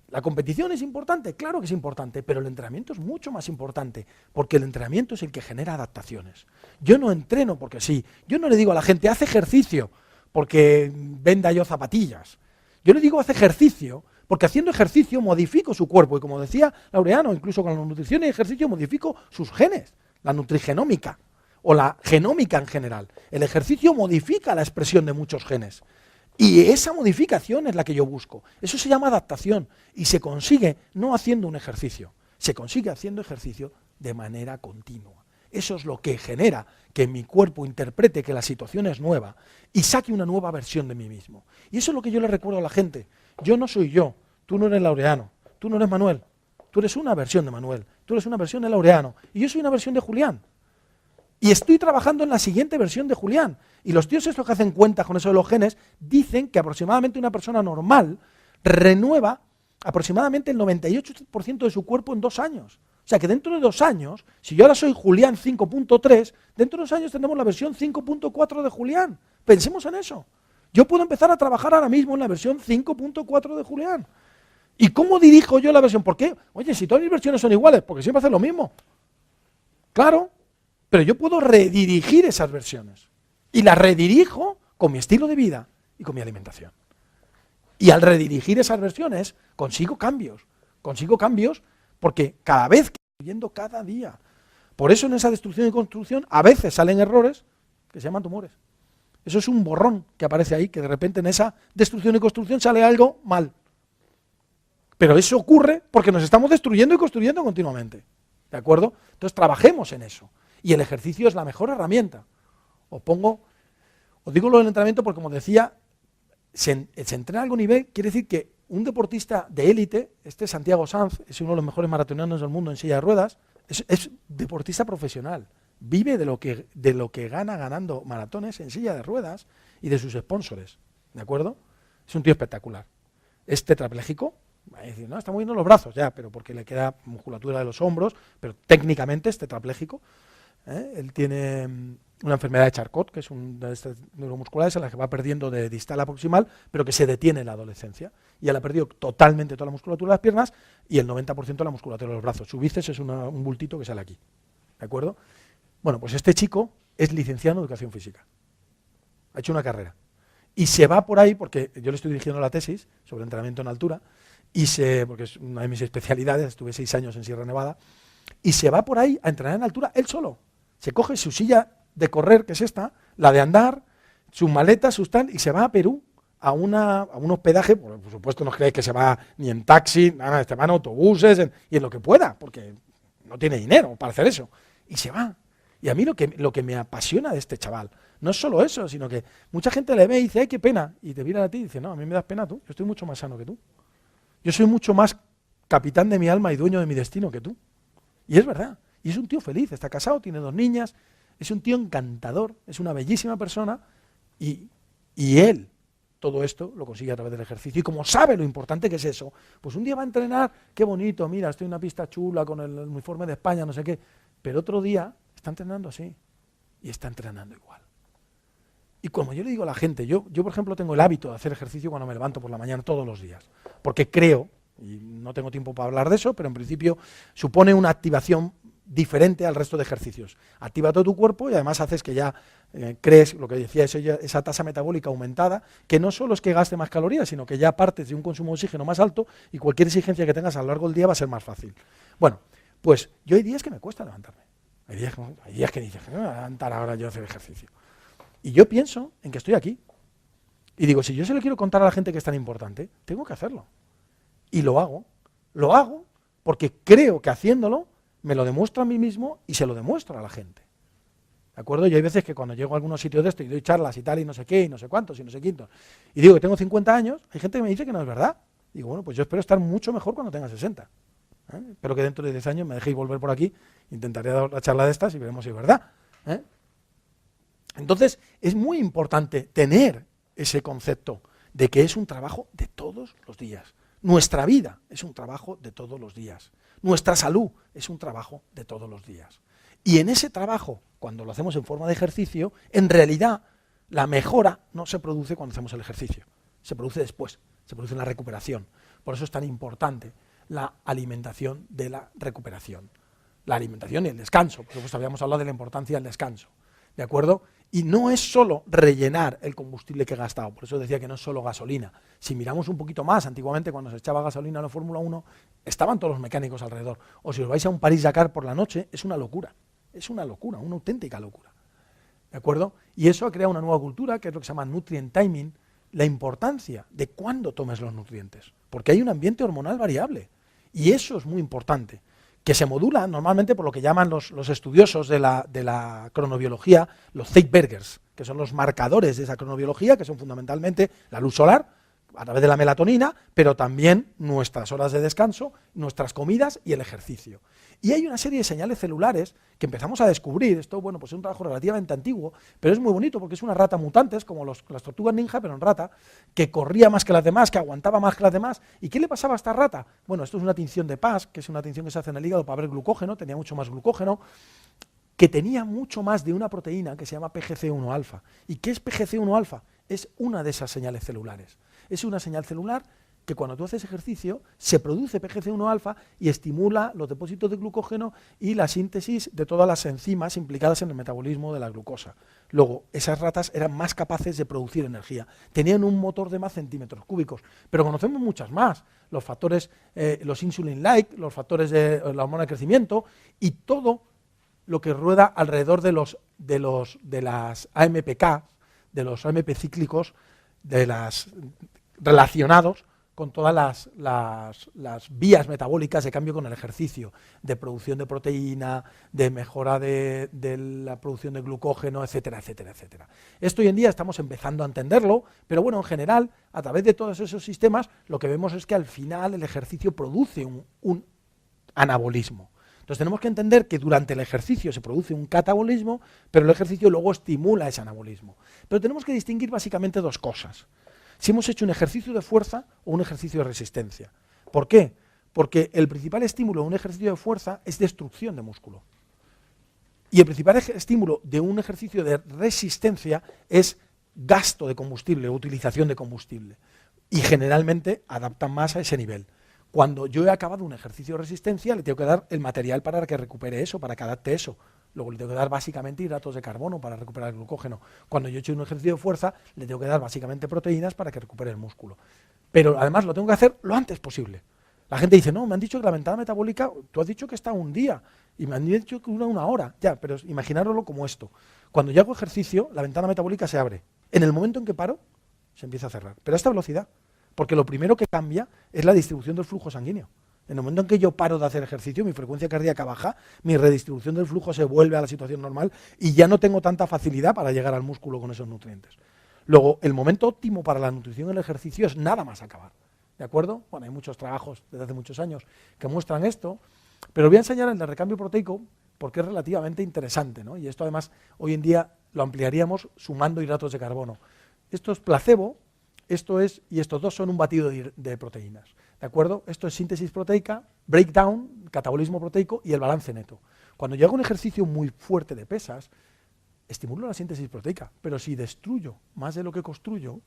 ¿La competición es importante? Claro que es importante, pero el entrenamiento es mucho más importante, porque el entrenamiento es el que genera adaptaciones. Yo no entreno porque sí, yo no le digo a la gente, haz ejercicio porque venda yo zapatillas. Yo le digo, haz ejercicio porque haciendo ejercicio modifico su cuerpo, y como decía Laureano, incluso con la nutrición y ejercicio modifico sus genes, la nutrigenómica o la genómica en general. El ejercicio modifica la expresión de muchos genes. Y esa modificación es la que yo busco. Eso se llama adaptación y se consigue no haciendo un ejercicio, se consigue haciendo ejercicio de manera continua. Eso es lo que genera que mi cuerpo interprete que la situación es nueva y saque una nueva versión de mí mismo. Y eso es lo que yo le recuerdo a la gente. Yo no soy yo, tú no eres Laureano, tú no eres Manuel, tú eres una versión de Manuel, tú eres una versión de Laureano, y yo soy una versión de Julián. Y estoy trabajando en la siguiente versión de Julián. Y los tíos estos que hacen cuentas con eso de los genes, dicen que aproximadamente una persona normal renueva aproximadamente el 98% de su cuerpo en 2 años. O sea que dentro de 2 años, si yo ahora soy Julián 5.3, dentro de 2 años tendremos la versión 5.4 de Julián. Pensemos en eso. Yo puedo empezar a trabajar ahora mismo en la versión 5.4 de Julián. ¿Y cómo dirijo yo la versión? ¿Por qué? Oye, si todas mis versiones son iguales, porque siempre hacen lo mismo. Claro, pero yo puedo redirigir esas versiones. Y las redirijo con mi estilo de vida y con mi alimentación. Y al redirigir esas versiones, consigo cambios porque cada vez que estoy viendo cada día. Por eso en esa destrucción y construcción a veces salen errores que se llaman tumores. Eso es un borrón que aparece ahí, que de repente en esa destrucción y construcción sale algo mal. Pero eso ocurre porque nos estamos destruyendo y construyendo continuamente. ¿De acuerdo? Entonces trabajemos en eso. Y el ejercicio es la mejor herramienta. Os digo lo del entrenamiento porque, como decía, se entrena a algún nivel, quiere decir que un deportista de élite, Santiago Sanz, es uno de los mejores maratonianos del mundo en silla de ruedas, es deportista profesional, vive de lo que gana ganando maratones en silla de ruedas y de sus sponsors, ¿de acuerdo? Es un tío espectacular. Es tetrapléjico, va a decir, no, está moviendo los brazos, ya, pero porque le queda musculatura de los hombros, pero técnicamente es tetrapléjico. Él tiene una enfermedad de Charcot, que es una de estas neuromusculares en la que va perdiendo de distal a proximal, pero que se detiene en la adolescencia. Y él ha perdido totalmente toda la musculatura de las piernas y el 90% de la musculatura de los brazos. Su bíceps es un bultito que sale aquí. ¿De acuerdo? Bueno, pues este chico es licenciado en Educación Física. Ha hecho una carrera. Y se va por ahí, porque yo le estoy dirigiendo la tesis sobre entrenamiento en altura, porque es una de mis especialidades, estuve 6 años en Sierra Nevada, y se va por ahí a entrenar en altura él solo. Se coge su silla de correr, que es esta, la de andar, sus maletas, sus tal, y se va a Perú a un hospedaje. Por supuesto no creéis que se va ni en taxi, nada, se va en autobuses y en lo que pueda, porque no tiene dinero para hacer eso. Y se va. Y a mí lo que me apasiona de este chaval, no es solo eso, sino que mucha gente le ve y dice, ¡ay, qué pena! Y te miran a ti y dice, no, a mí me das pena tú, yo estoy mucho más sano que tú. Yo soy mucho más capitán de mi alma y dueño de mi destino que tú. Y es verdad. Y es un tío feliz, está casado, tiene 2 niñas, es un tío encantador, es una bellísima persona y él todo esto lo consigue a través del ejercicio. Y como sabe lo importante que es eso, pues un día va a entrenar, qué bonito, mira, estoy en una pista chula con el uniforme de España, no sé qué, pero otro día está entrenando así y está entrenando igual. Y como yo le digo a la gente, yo por ejemplo tengo el hábito de hacer ejercicio cuando me levanto por la mañana todos los días, porque creo, y no tengo tiempo para hablar de eso, pero en principio supone una activación diferente al resto de ejercicios. Activa todo tu cuerpo y además haces que ya crees, lo que decía, esa tasa metabólica aumentada, que no solo es que gaste más calorías, sino que ya partes de un consumo de oxígeno más alto y cualquier exigencia que tengas a lo largo del día va a ser más fácil. Bueno, pues yo hay días que me cuesta levantarme. Hay días que dices, ¿qué me voy a levantar ahora yo a hacer ejercicio? Y yo pienso en que estoy aquí. Y digo, si yo se lo quiero contar a la gente que es tan importante, tengo que hacerlo. Y lo hago. Lo hago porque creo que haciéndolo me lo demuestro a mí mismo y se lo demuestro a la gente. ¿De acuerdo? Yo hay veces que cuando llego a algunos sitios de esto y doy charlas y tal y no sé qué y no sé cuántos y no sé quintos y digo que tengo 50 años, hay gente que me dice que no es verdad. Digo, bueno, pues yo espero estar mucho mejor cuando tenga 60. Espero que dentro de 10 años me dejéis volver por aquí, intentaré dar la charla de estas y veremos si es verdad. Entonces, es muy importante tener ese concepto de que es un trabajo de todos los días. Nuestra vida es un trabajo de todos los días. Nuestra salud es un trabajo de todos los días. Y en ese trabajo, cuando lo hacemos en forma de ejercicio, en realidad la mejora no se produce cuando hacemos el ejercicio. Se produce después, se produce en la recuperación. Por eso es tan importante la alimentación de la recuperación. La alimentación y el descanso. Por supuesto, habíamos hablado de la importancia del descanso. ¿De acuerdo? Y no es solo rellenar el combustible que he gastado, por eso decía que no es solo gasolina. Si miramos un poquito más, antiguamente cuando se echaba gasolina en la Fórmula 1, estaban todos los mecánicos alrededor. O si os vais a un París-Dakar por la noche, es una locura, una auténtica locura. ¿De acuerdo? Y eso ha creado una nueva cultura, que es lo que se llama nutrient timing, la importancia de cuándo tomes los nutrientes, porque hay un ambiente hormonal variable, y eso es muy importante, que se modula normalmente por lo que llaman los estudiosos de la cronobiología, los Zeitbergers, que son los marcadores de esa cronobiología, que son fundamentalmente la luz solar, a través de la melatonina, pero también nuestras horas de descanso, nuestras comidas y el ejercicio. Y hay una serie de señales celulares que empezamos a descubrir. Esto, bueno, pues es un trabajo relativamente antiguo, pero es muy bonito porque es una rata mutante, es como las tortugas ninja, pero en rata, que corría más que las demás, que aguantaba más que las demás. ¿Y qué le pasaba a esta rata? Bueno, esto es una tinción de PAS, que es una tinción que se hace en el hígado para ver glucógeno, tenía mucho más glucógeno, que tenía mucho más de una proteína que se llama PGC1-alfa. ¿Y qué es PGC1-alfa? Es una de esas señales celulares. Es una señal celular que cuando tú haces ejercicio se produce PGC1-alfa y estimula los depósitos de glucógeno y la síntesis de todas las enzimas implicadas en el metabolismo de la glucosa. Luego, esas ratas eran más capaces de producir energía. Tenían un motor de más centímetros cúbicos, pero conocemos muchas más. Los factores, los insulin-like, los factores de la hormona de crecimiento y todo lo que rueda alrededor de las AMPK, de los AMP cíclicos, relacionados con todas las vías metabólicas de cambio con el ejercicio, de producción de proteína, de mejora de la producción de glucógeno, etcétera, etcétera, etcétera. Esto hoy en día estamos empezando a entenderlo, pero bueno, en general, a través de todos esos sistemas, lo que vemos es que al final el ejercicio produce un anabolismo. Entonces tenemos que entender que durante el ejercicio se produce un catabolismo, pero el ejercicio luego estimula ese anabolismo. Pero tenemos que distinguir básicamente dos cosas. Si hemos hecho un ejercicio de fuerza o un ejercicio de resistencia. ¿Por qué? Porque el principal estímulo de un ejercicio de fuerza es destrucción de músculo. Y el principal estímulo de un ejercicio de resistencia es gasto de combustible, utilización de combustible. Y generalmente adaptan más a ese nivel. Cuando yo he acabado un ejercicio de resistencia, le tengo que dar el material para que recupere eso, para que adapte eso. Luego le tengo que dar básicamente hidratos de carbono para recuperar el glucógeno. Cuando yo he hecho un ejercicio de fuerza, le tengo que dar básicamente proteínas para que recupere el músculo. Pero además lo tengo que hacer lo antes posible. La gente dice, no, me han dicho que la ventana metabólica, tú has dicho que está un día, y me han dicho que dura una hora. Ya, pero imaginároslo como esto. Cuando yo hago ejercicio, la ventana metabólica se abre. En el momento en que paro, se empieza a cerrar. Pero a esta velocidad. Porque lo primero que cambia es la distribución del flujo sanguíneo. En el momento en que yo paro de hacer ejercicio, mi frecuencia cardíaca baja, mi redistribución del flujo se vuelve a la situación normal y ya no tengo tanta facilidad para llegar al músculo con esos nutrientes. Luego, el momento óptimo para la nutrición en el ejercicio es nada más acabar. ¿De acuerdo? Bueno, hay muchos trabajos desde hace muchos años que muestran esto, pero voy a enseñar el de recambio proteico porque es relativamente interesante, ¿no? Y esto además hoy en día lo ampliaríamos sumando hidratos de carbono. Esto es placebo. Esto es, y estos dos son un batido de proteínas, ¿de acuerdo? Esto es síntesis proteica, breakdown, catabolismo proteico y el balance neto. Cuando yo hago un ejercicio muy fuerte de pesas, estimulo la síntesis proteica, pero si destruyo más de lo que construyo,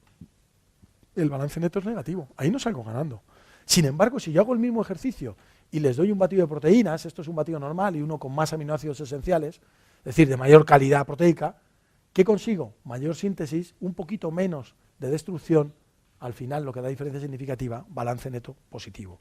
el balance neto es negativo, ahí no salgo ganando. Sin embargo, si yo hago el mismo ejercicio y les doy un batido de proteínas, esto es un batido normal y uno con más aminoácidos esenciales, es decir, de mayor calidad proteica, ¿qué consigo? Mayor síntesis, un poquito menos de destrucción, al final lo que da diferencia significativa, balance neto positivo.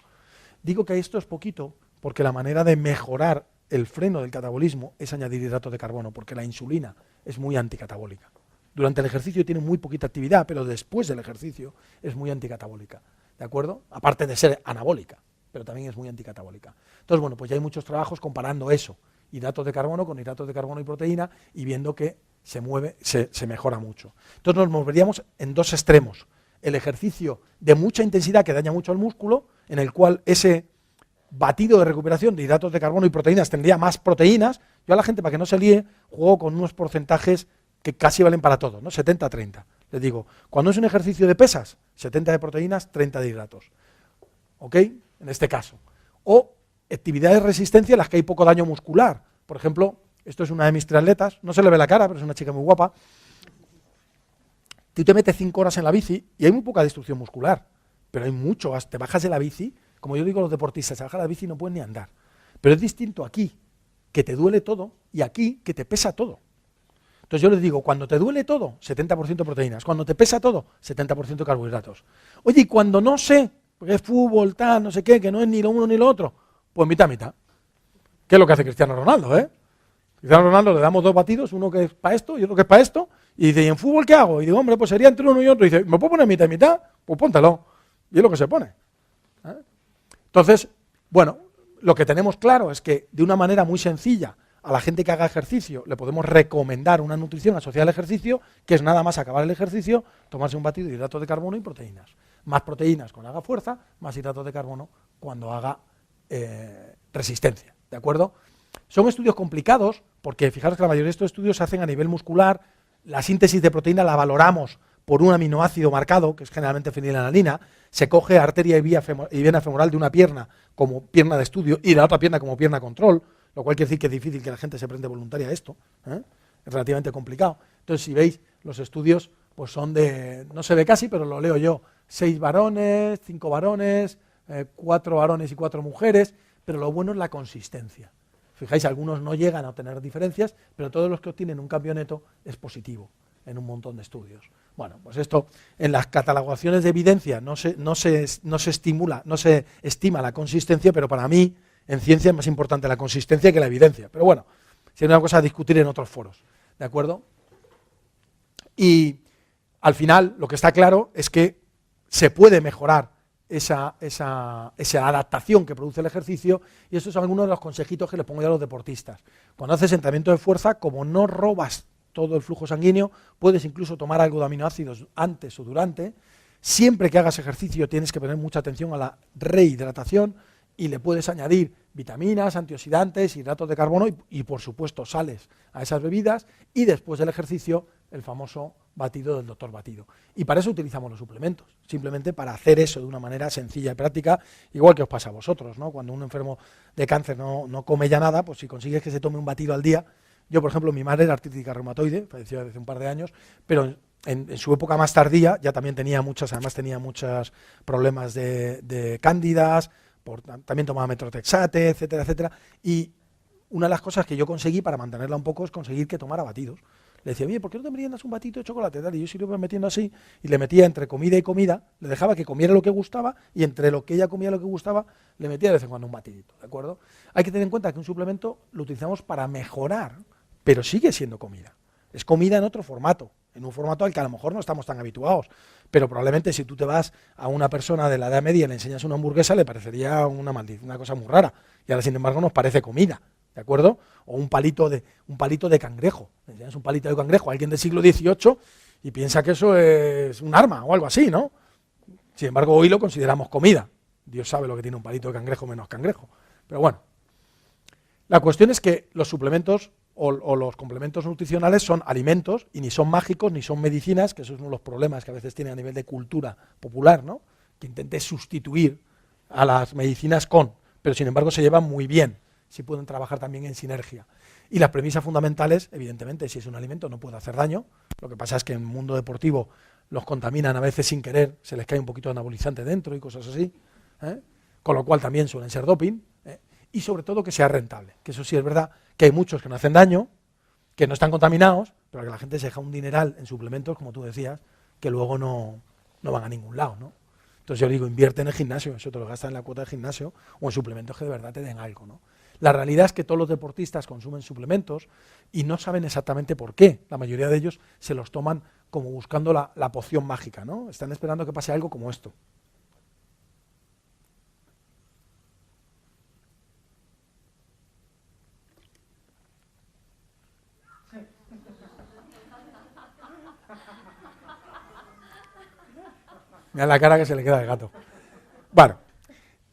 Digo que esto es poquito porque la manera de mejorar el freno del catabolismo es añadir hidratos de carbono, porque la insulina es muy anticatabólica. Durante el ejercicio tiene muy poquita actividad, pero después del ejercicio es muy anticatabólica, ¿de acuerdo? Aparte de ser anabólica, pero también es muy anticatabólica. Entonces, bueno, pues ya hay muchos trabajos comparando eso, hidratos de carbono con hidratos de carbono y proteína, y viendo que se mejora mucho. Entonces nos moveríamos en dos extremos. El ejercicio de mucha intensidad que daña mucho al músculo, en el cual ese batido de recuperación de hidratos de carbono y proteínas tendría más proteínas. Yo a la gente, para que no se líe, juego con unos porcentajes que casi valen para todo, ¿no? 70-30. Les digo, cuando es un ejercicio de pesas, 70 de proteínas, 30 de hidratos. ¿Ok? En este caso. O actividades de resistencia en las que hay poco daño muscular. Por ejemplo, esto es una de mis triatletas, no se le ve la cara, pero es una chica muy guapa. Tú te metes 5 horas en la bici y hay muy poca destrucción muscular, pero hay mucho. Te bajas de la bici, como yo digo a los deportistas, se bajan de la bici y no pueden ni andar. Pero es distinto aquí, que te duele todo, y aquí, que te pesa todo. Entonces yo les digo, cuando te duele todo, 70% proteínas. Cuando te pesa todo, 70% carbohidratos. Oye, y cuando no sé, porque es fútbol, tal, no sé qué, que no es ni lo uno ni lo otro, pues mitad, mitad. ¿Qué es lo que hace Cristiano Ronaldo, Cristiano Ronaldo le damos 2 batidos, uno que es para esto y otro que es para esto, y dice, ¿y en fútbol qué hago? Y digo, hombre, pues sería entre uno y otro. Y dice, ¿me puedo poner mitad y mitad? Pues póntelo. Y es lo que se pone. Entonces, bueno, lo que tenemos claro es que de una manera muy sencilla a la gente que haga ejercicio le podemos recomendar una nutrición asociada al ejercicio, que es nada más acabar el ejercicio, tomarse un batido de hidratos de carbono y proteínas. más proteínas cuando haga fuerza, más hidratos de carbono cuando haga resistencia, ¿de acuerdo? Son estudios complicados porque fijaros que la mayoría de estos estudios se hacen a nivel muscular, la síntesis de proteína la valoramos por un aminoácido marcado, que es generalmente fenilalanina, se coge arteria y vena femoral de una pierna como pierna de estudio y de la otra pierna como pierna control, lo cual quiere decir que es difícil que la gente se prende voluntaria a esto, es relativamente complicado. Entonces, si veis, los estudios pues son de, no se ve casi, pero lo leo yo, 6 varones, 5 varones, 4 varones y 4 mujeres, pero lo bueno es la consistencia. Fijáis, algunos no llegan a obtener diferencias, pero todos los que obtienen un cambio neto es positivo en un montón de estudios. Bueno, pues esto en las catalogaciones de evidencia no se estima la consistencia, pero para mí en ciencia es más importante la consistencia que la evidencia. Pero bueno, sería una cosa a discutir en otros foros, ¿de acuerdo? Y al final lo que está claro es que se puede mejorar esa adaptación que produce el ejercicio, y estos son algunos de los consejitos que les pongo yo a los deportistas. Cuando haces entrenamiento de fuerza, como no robas todo el flujo sanguíneo, puedes incluso tomar algo de aminoácidos antes o durante. Siempre que hagas ejercicio tienes que poner mucha atención a la rehidratación y le puedes añadir vitaminas, antioxidantes, hidratos de carbono y por supuesto sales a esas bebidas, y después del ejercicio el famoso batido del doctor Batido. Y para eso utilizamos los suplementos, simplemente para hacer eso de una manera sencilla y práctica, igual que os pasa a vosotros, ¿no? Cuando un enfermo de cáncer no come ya nada, pues si consigues que se tome un batido al día. Yo, por ejemplo, mi madre era artrítica reumatoide, falleció hace un par de años, pero en su época más tardía ya también tenía muchos problemas de cándidas, también tomaba metrotexate, etcétera, etcétera, y una de las cosas que yo conseguí para mantenerla un poco es conseguir que tomara batidos. Le decía, oye, ¿por qué no te meriendas un batito de chocolate? Y yo sí lo iba metiendo así, y le metía entre comida y comida, le dejaba que comiera lo que gustaba, y entre lo que ella comía lo que gustaba, le metía de vez en cuando un batidito, ¿de acuerdo? Hay que tener en cuenta que un suplemento lo utilizamos para mejorar, pero sigue siendo comida. Es comida en otro formato, en un formato al que a lo mejor no estamos tan habituados, pero probablemente si tú te vas a una persona de la edad media y le enseñas una hamburguesa, le parecería una cosa muy rara, y ahora sin embargo nos parece comida, ¿de acuerdo? O un palito de cangrejo, le enseñas un palito de cangrejo a alguien del siglo XVIII y piensa que eso es un arma o algo así, ¿no? Sin embargo hoy lo consideramos comida, Dios sabe lo que tiene un palito de cangrejo menos cangrejo, pero bueno. La cuestión es que los suplementos o los complementos nutricionales son alimentos y ni son mágicos ni son medicinas, que esos son los problemas que a veces tiene a nivel de cultura popular, ¿no? Que intente sustituir a las medicinas pero sin embargo se llevan muy bien, si pueden trabajar también en sinergia. Y las premisas fundamentales, evidentemente, si es un alimento no puede hacer daño, lo que pasa es que en el mundo deportivo los contaminan a veces sin querer, se les cae un poquito de anabolizante dentro y cosas así, con lo cual también suelen ser doping, y sobre todo que sea rentable, que eso sí es verdad, que hay muchos que no hacen daño, que no están contaminados, pero que la gente se deja un dineral en suplementos, como tú decías, que luego no van a ningún lado, ¿no? Entonces yo digo, invierte en el gimnasio, eso te lo gastas en la cuota de gimnasio, o en suplementos que de verdad te den algo, ¿no? La realidad es que todos los deportistas consumen suplementos y no saben exactamente por qué. La mayoría de ellos se los toman como buscando la poción mágica, ¿no? Están esperando que pase algo como esto. Mira la cara que se le queda al gato. Bueno,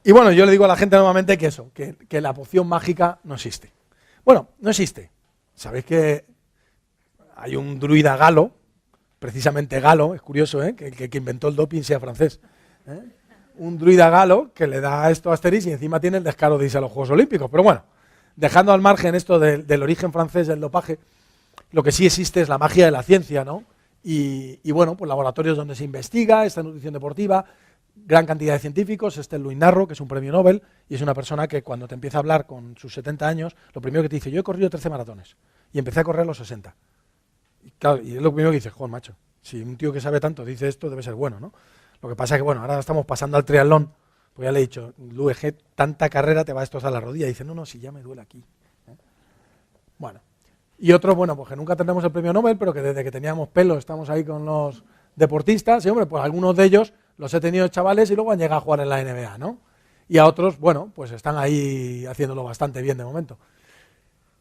y bueno, yo le digo a la gente normalmente que eso, que la poción mágica no existe. Bueno, no existe. Sabéis que hay un druida galo, precisamente galo, es curioso, que inventó el doping sea francés. Un druida galo que le da esto a Asterix y encima tiene el descaro de irse a los Juegos Olímpicos. Pero bueno, dejando al margen esto del origen francés del dopaje, lo que sí existe es la magia de la ciencia, ¿no? Y bueno, pues laboratorios donde se investiga esta nutrición deportiva, gran cantidad de científicos, es Luis Narro, que es un premio Nobel, y es una persona que cuando te empieza a hablar con sus 70 años, lo primero que te dice, yo he corrido 13 maratones, y empecé a correr a los 60. Y claro, y es lo primero que dices, joder, macho, si un tío que sabe tanto dice esto, debe ser bueno, ¿no? Lo que pasa es que, bueno, ahora estamos pasando al triatlón, pues ya le he dicho, Luege, tanta carrera te va a destrozar la rodilla, y dice, no, si ya me duele aquí. Bueno. Y otros, bueno, pues que nunca tendremos el premio Nobel, pero que desde que teníamos pelo estamos ahí con los deportistas, y hombre, pues algunos de ellos los he tenido chavales y luego han llegado a jugar en la NBA, ¿no? Y a otros, bueno, pues están ahí haciéndolo bastante bien de momento.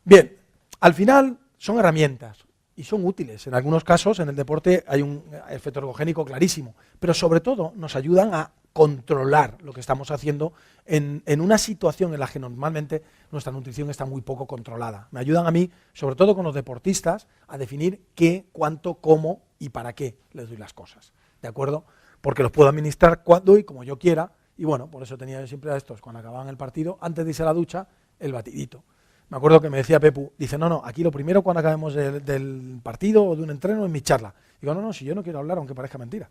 Bien, al final son herramientas, y son útiles. En algunos casos, en el deporte, hay un efecto ergogénico clarísimo, pero sobre todo nos ayudan a controlar lo que estamos haciendo en una situación en la que normalmente nuestra nutrición está muy poco controlada. Me ayudan a mí, sobre todo con los deportistas, a definir qué, cuánto, cómo y para qué les doy las cosas, ¿de acuerdo? Porque los puedo administrar cuando y como yo quiera, y bueno, por eso tenía yo siempre a estos, cuando acababan el partido, antes de irse a la ducha, el batidito. Me acuerdo que me decía Pepu, dice, no, aquí lo primero cuando acabemos del partido o de un entreno es mi charla. Digo, no, si yo no quiero hablar, aunque parezca mentira.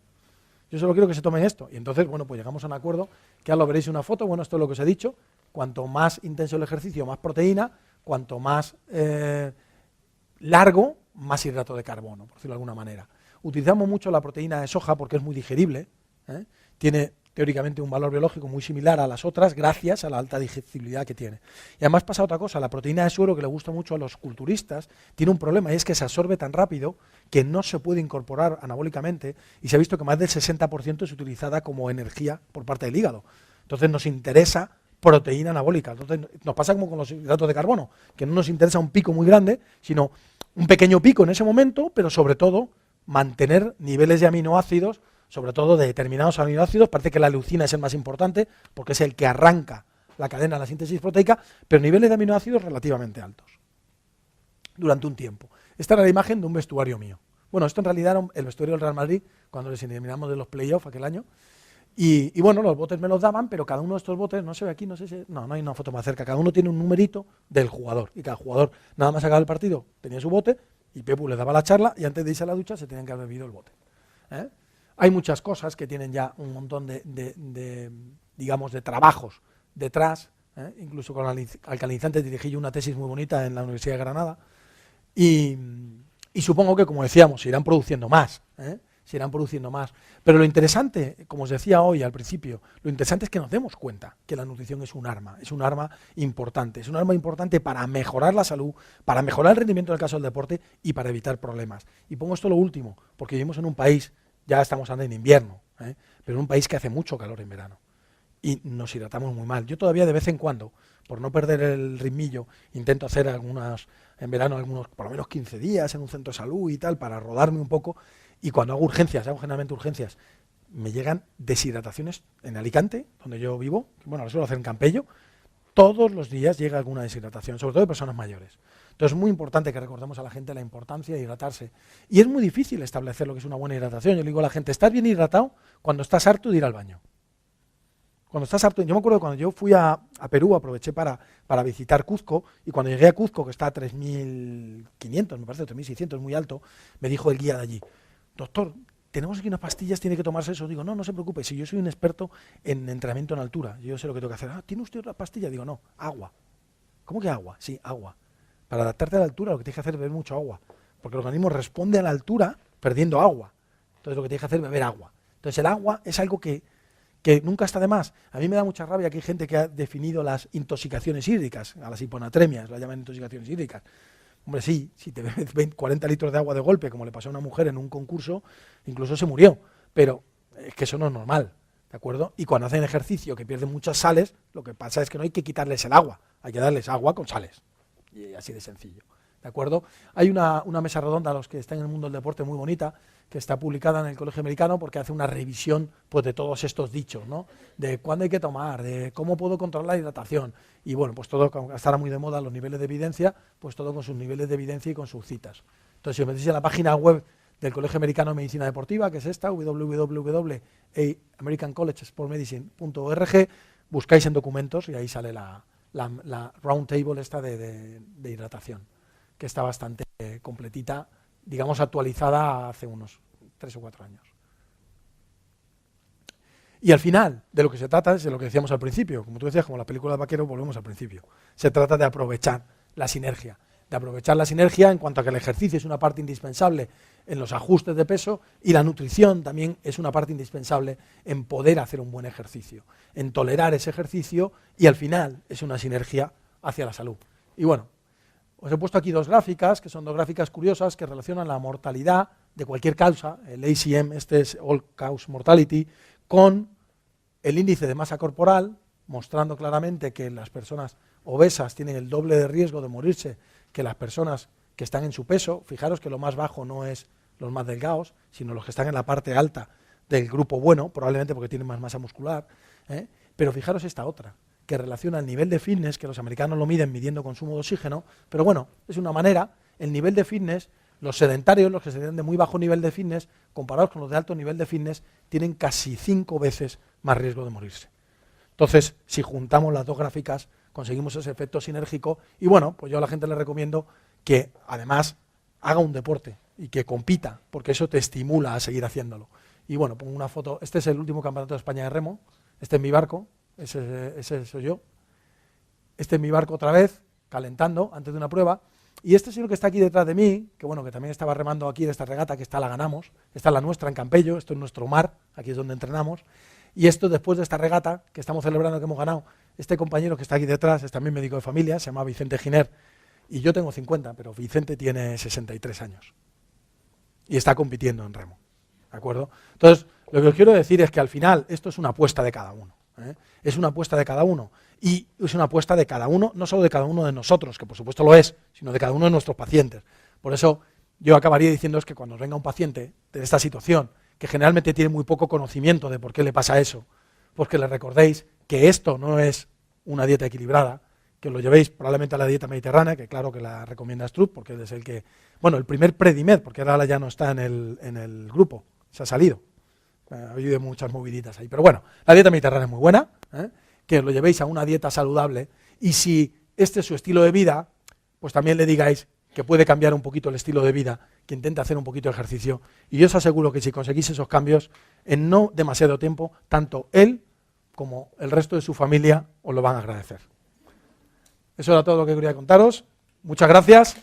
Yo solo quiero que se tomen esto. Y entonces, bueno, pues llegamos a un acuerdo, que ahora lo veréis en una foto, bueno, esto es lo que os he dicho, cuanto más intenso el ejercicio, más proteína, cuanto más largo, más hidrato de carbono, por decirlo de alguna manera. Utilizamos mucho la proteína de soja porque es muy digerible, tiene teóricamente un valor biológico muy similar a las otras gracias a la alta digestibilidad que tiene. Y además pasa otra cosa, la proteína de suero, que le gusta mucho a los culturistas, tiene un problema y es que se absorbe tan rápido que no se puede incorporar anabólicamente y se ha visto que más del 60% es utilizada como energía por parte del hígado. Entonces nos interesa proteína anabólica. Entonces nos pasa como con los hidratos de carbono, que no nos interesa un pico muy grande, sino un pequeño pico en ese momento, pero sobre todo mantener niveles de aminoácidos, sobre todo de determinados aminoácidos. Parece que la leucina es el más importante porque es el que arranca la cadena de la síntesis proteica, pero niveles de aminoácidos relativamente altos durante un tiempo. Esta era la imagen de un vestuario mío. Bueno, esto en realidad era el vestuario del Real Madrid cuando les eliminamos de los playoffs aquel año. Y bueno, los botes me los daban, pero cada uno de estos botes, no se ve aquí, no sé si... No hay una foto más cerca. Cada uno tiene un numerito del jugador. Y cada jugador, nada más acaba el partido, tenía su bote y Pepu les daba la charla y antes de irse a la ducha se tenían que haber bebido el bote. Hay muchas cosas que tienen ya un montón digamos, de trabajos detrás, incluso con alcalinizantes dirigí yo una tesis muy bonita en la Universidad de Granada y supongo que, como decíamos, se irán produciendo más, pero lo interesante, como os decía hoy al principio, lo interesante es que nos demos cuenta que la nutrición es un arma importante para mejorar la salud, para mejorar el rendimiento en el caso del deporte y para evitar problemas. Y pongo esto lo último, porque vivimos en un país, ya estamos andando en invierno, pero en un país que hace mucho calor en verano y nos hidratamos muy mal. Yo todavía de vez en cuando, por no perder el ritmillo, intento hacer en verano algunos, por lo menos 15 días en un centro de salud y tal, para rodarme un poco, y cuando hago urgencias, hago generalmente urgencias, me llegan deshidrataciones en Alicante, donde yo vivo, bueno, lo suelo hacer en Campello, todos los días llega alguna deshidratación, sobre todo de personas mayores. Entonces es muy importante que recordemos a la gente la importancia de hidratarse. Y es muy difícil establecer lo que es una buena hidratación. Yo le digo a la gente, estás bien hidratado cuando estás harto de ir al baño. Cuando estás harto, yo me acuerdo cuando yo fui a Perú, aproveché para visitar Cuzco, y cuando llegué a Cuzco, que está a 3.500, me parece, 3.600, muy alto, me dijo el guía de allí, doctor, tenemos aquí unas pastillas, tiene que tomarse eso. Digo, no se preocupe, si yo soy un experto en entrenamiento en altura, yo sé lo que tengo que hacer. ¿Tiene usted otra pastilla? Digo, no, agua. ¿Cómo que agua? Sí, agua. Para adaptarte a la altura lo que tienes que hacer es beber mucho agua, porque el organismo responde a la altura perdiendo agua. Entonces lo que tienes que hacer es beber agua. Entonces el agua es algo que nunca está de más. A mí me da mucha rabia que hay gente que ha definido las intoxicaciones hídricas, a las hiponatremias, las llaman intoxicaciones hídricas. Hombre, sí, si te bebes 40 litros de agua de golpe, como le pasó a una mujer en un concurso, incluso se murió, pero es que eso no es normal, ¿de acuerdo? Y cuando hacen ejercicio que pierden muchas sales, lo que pasa es que no hay que quitarles el agua, hay que darles agua con sales, y así de sencillo, ¿de acuerdo? Hay una mesa redonda, a los que están en el mundo del deporte, muy bonita, que está publicada en el Colegio Americano porque hace una revisión pues, de todos estos dichos, ¿no? De cuándo hay que tomar, de cómo puedo controlar la hidratación. Y bueno, pues todo, estará muy de moda los niveles de evidencia, pues todo con sus niveles de evidencia y con sus citas. Entonces, si os metéis en la página web del Colegio Americano de Medicina Deportiva, que es esta, www.americancollegesportmedicine.org, buscáis en documentos y ahí sale la round table esta de hidratación, que está bastante completita, digamos actualizada hace unos 3 o 4 años. Y al final, de lo que se trata es de lo que decíamos al principio, como tú decías, como la película de vaquero, volvemos al principio. Se trata de aprovechar la sinergia, en cuanto a que el ejercicio es una parte indispensable en los ajustes de peso y la nutrición también es una parte indispensable en poder hacer un buen ejercicio, en tolerar ese ejercicio y al final es una sinergia hacia la salud. Y bueno, os he puesto aquí 2 gráficas, que son 2 gráficas curiosas que relacionan la mortalidad de cualquier causa, el ACM, este es All Cause Mortality, con el índice de masa corporal, mostrando claramente que las personas obesas tienen el doble de riesgo de morirse que las personas que están en su peso. Fijaros que lo más bajo no es los más delgados, sino los que están en la parte alta del grupo bueno, probablemente porque tienen más masa muscular, ¿eh? Pero fijaros esta otra, que relaciona el nivel de fitness, que los americanos lo miden midiendo consumo de oxígeno, pero bueno, es una manera, el nivel de fitness, los sedentarios, los que se tienen de muy bajo nivel de fitness, comparados con los de alto nivel de fitness, tienen casi 5 veces más riesgo de morirse. Entonces, si juntamos las dos gráficas, conseguimos ese efecto sinérgico y bueno, pues yo a la gente le recomiendo que además haga un deporte y que compita, porque eso te estimula a seguir haciéndolo. Y bueno, pongo una foto, este es el último campeonato de España de remo, este es mi barco, ese soy yo, este es mi barco otra vez, calentando antes de una prueba, y este señor que está aquí detrás de mí, que bueno, que también estaba remando aquí de esta regata, que esta la ganamos, esta es la nuestra en Campello, esto es nuestro mar, aquí es donde entrenamos, y esto después de esta regata, que estamos celebrando que hemos ganado, este compañero que está aquí detrás es también médico de familia, se llama Vicente Giner, y yo tengo 50, pero Vicente tiene 63 años, y está compitiendo en remo, ¿de acuerdo? Entonces, lo que os quiero decir es que al final esto es una apuesta de cada uno, ¿eh? Es una apuesta de cada uno, y es una apuesta de cada uno, no solo de cada uno de nosotros, que por supuesto lo es, sino de cada uno de nuestros pacientes. Por eso yo acabaría diciéndoos que cuando venga un paciente de esta situación, que generalmente tiene muy poco conocimiento de por qué le pasa eso, pues que le recordéis que esto no es una dieta equilibrada, que lo llevéis probablemente a la dieta mediterránea, que claro que la recomienda Strupp, porque él es el que, bueno, el primer Predimed, porque ahora ya no está en el grupo, se ha salido, ha habido muchas moviditas ahí, pero bueno, la dieta mediterránea es muy buena, que lo llevéis a una dieta saludable, y si este es su estilo de vida, pues también le digáis que puede cambiar un poquito el estilo de vida, que intente hacer un poquito de ejercicio, y yo os aseguro que si conseguís esos cambios, en no demasiado tiempo, tanto él como el resto de su familia os lo van a agradecer. Eso era todo lo que quería contaros. Muchas gracias.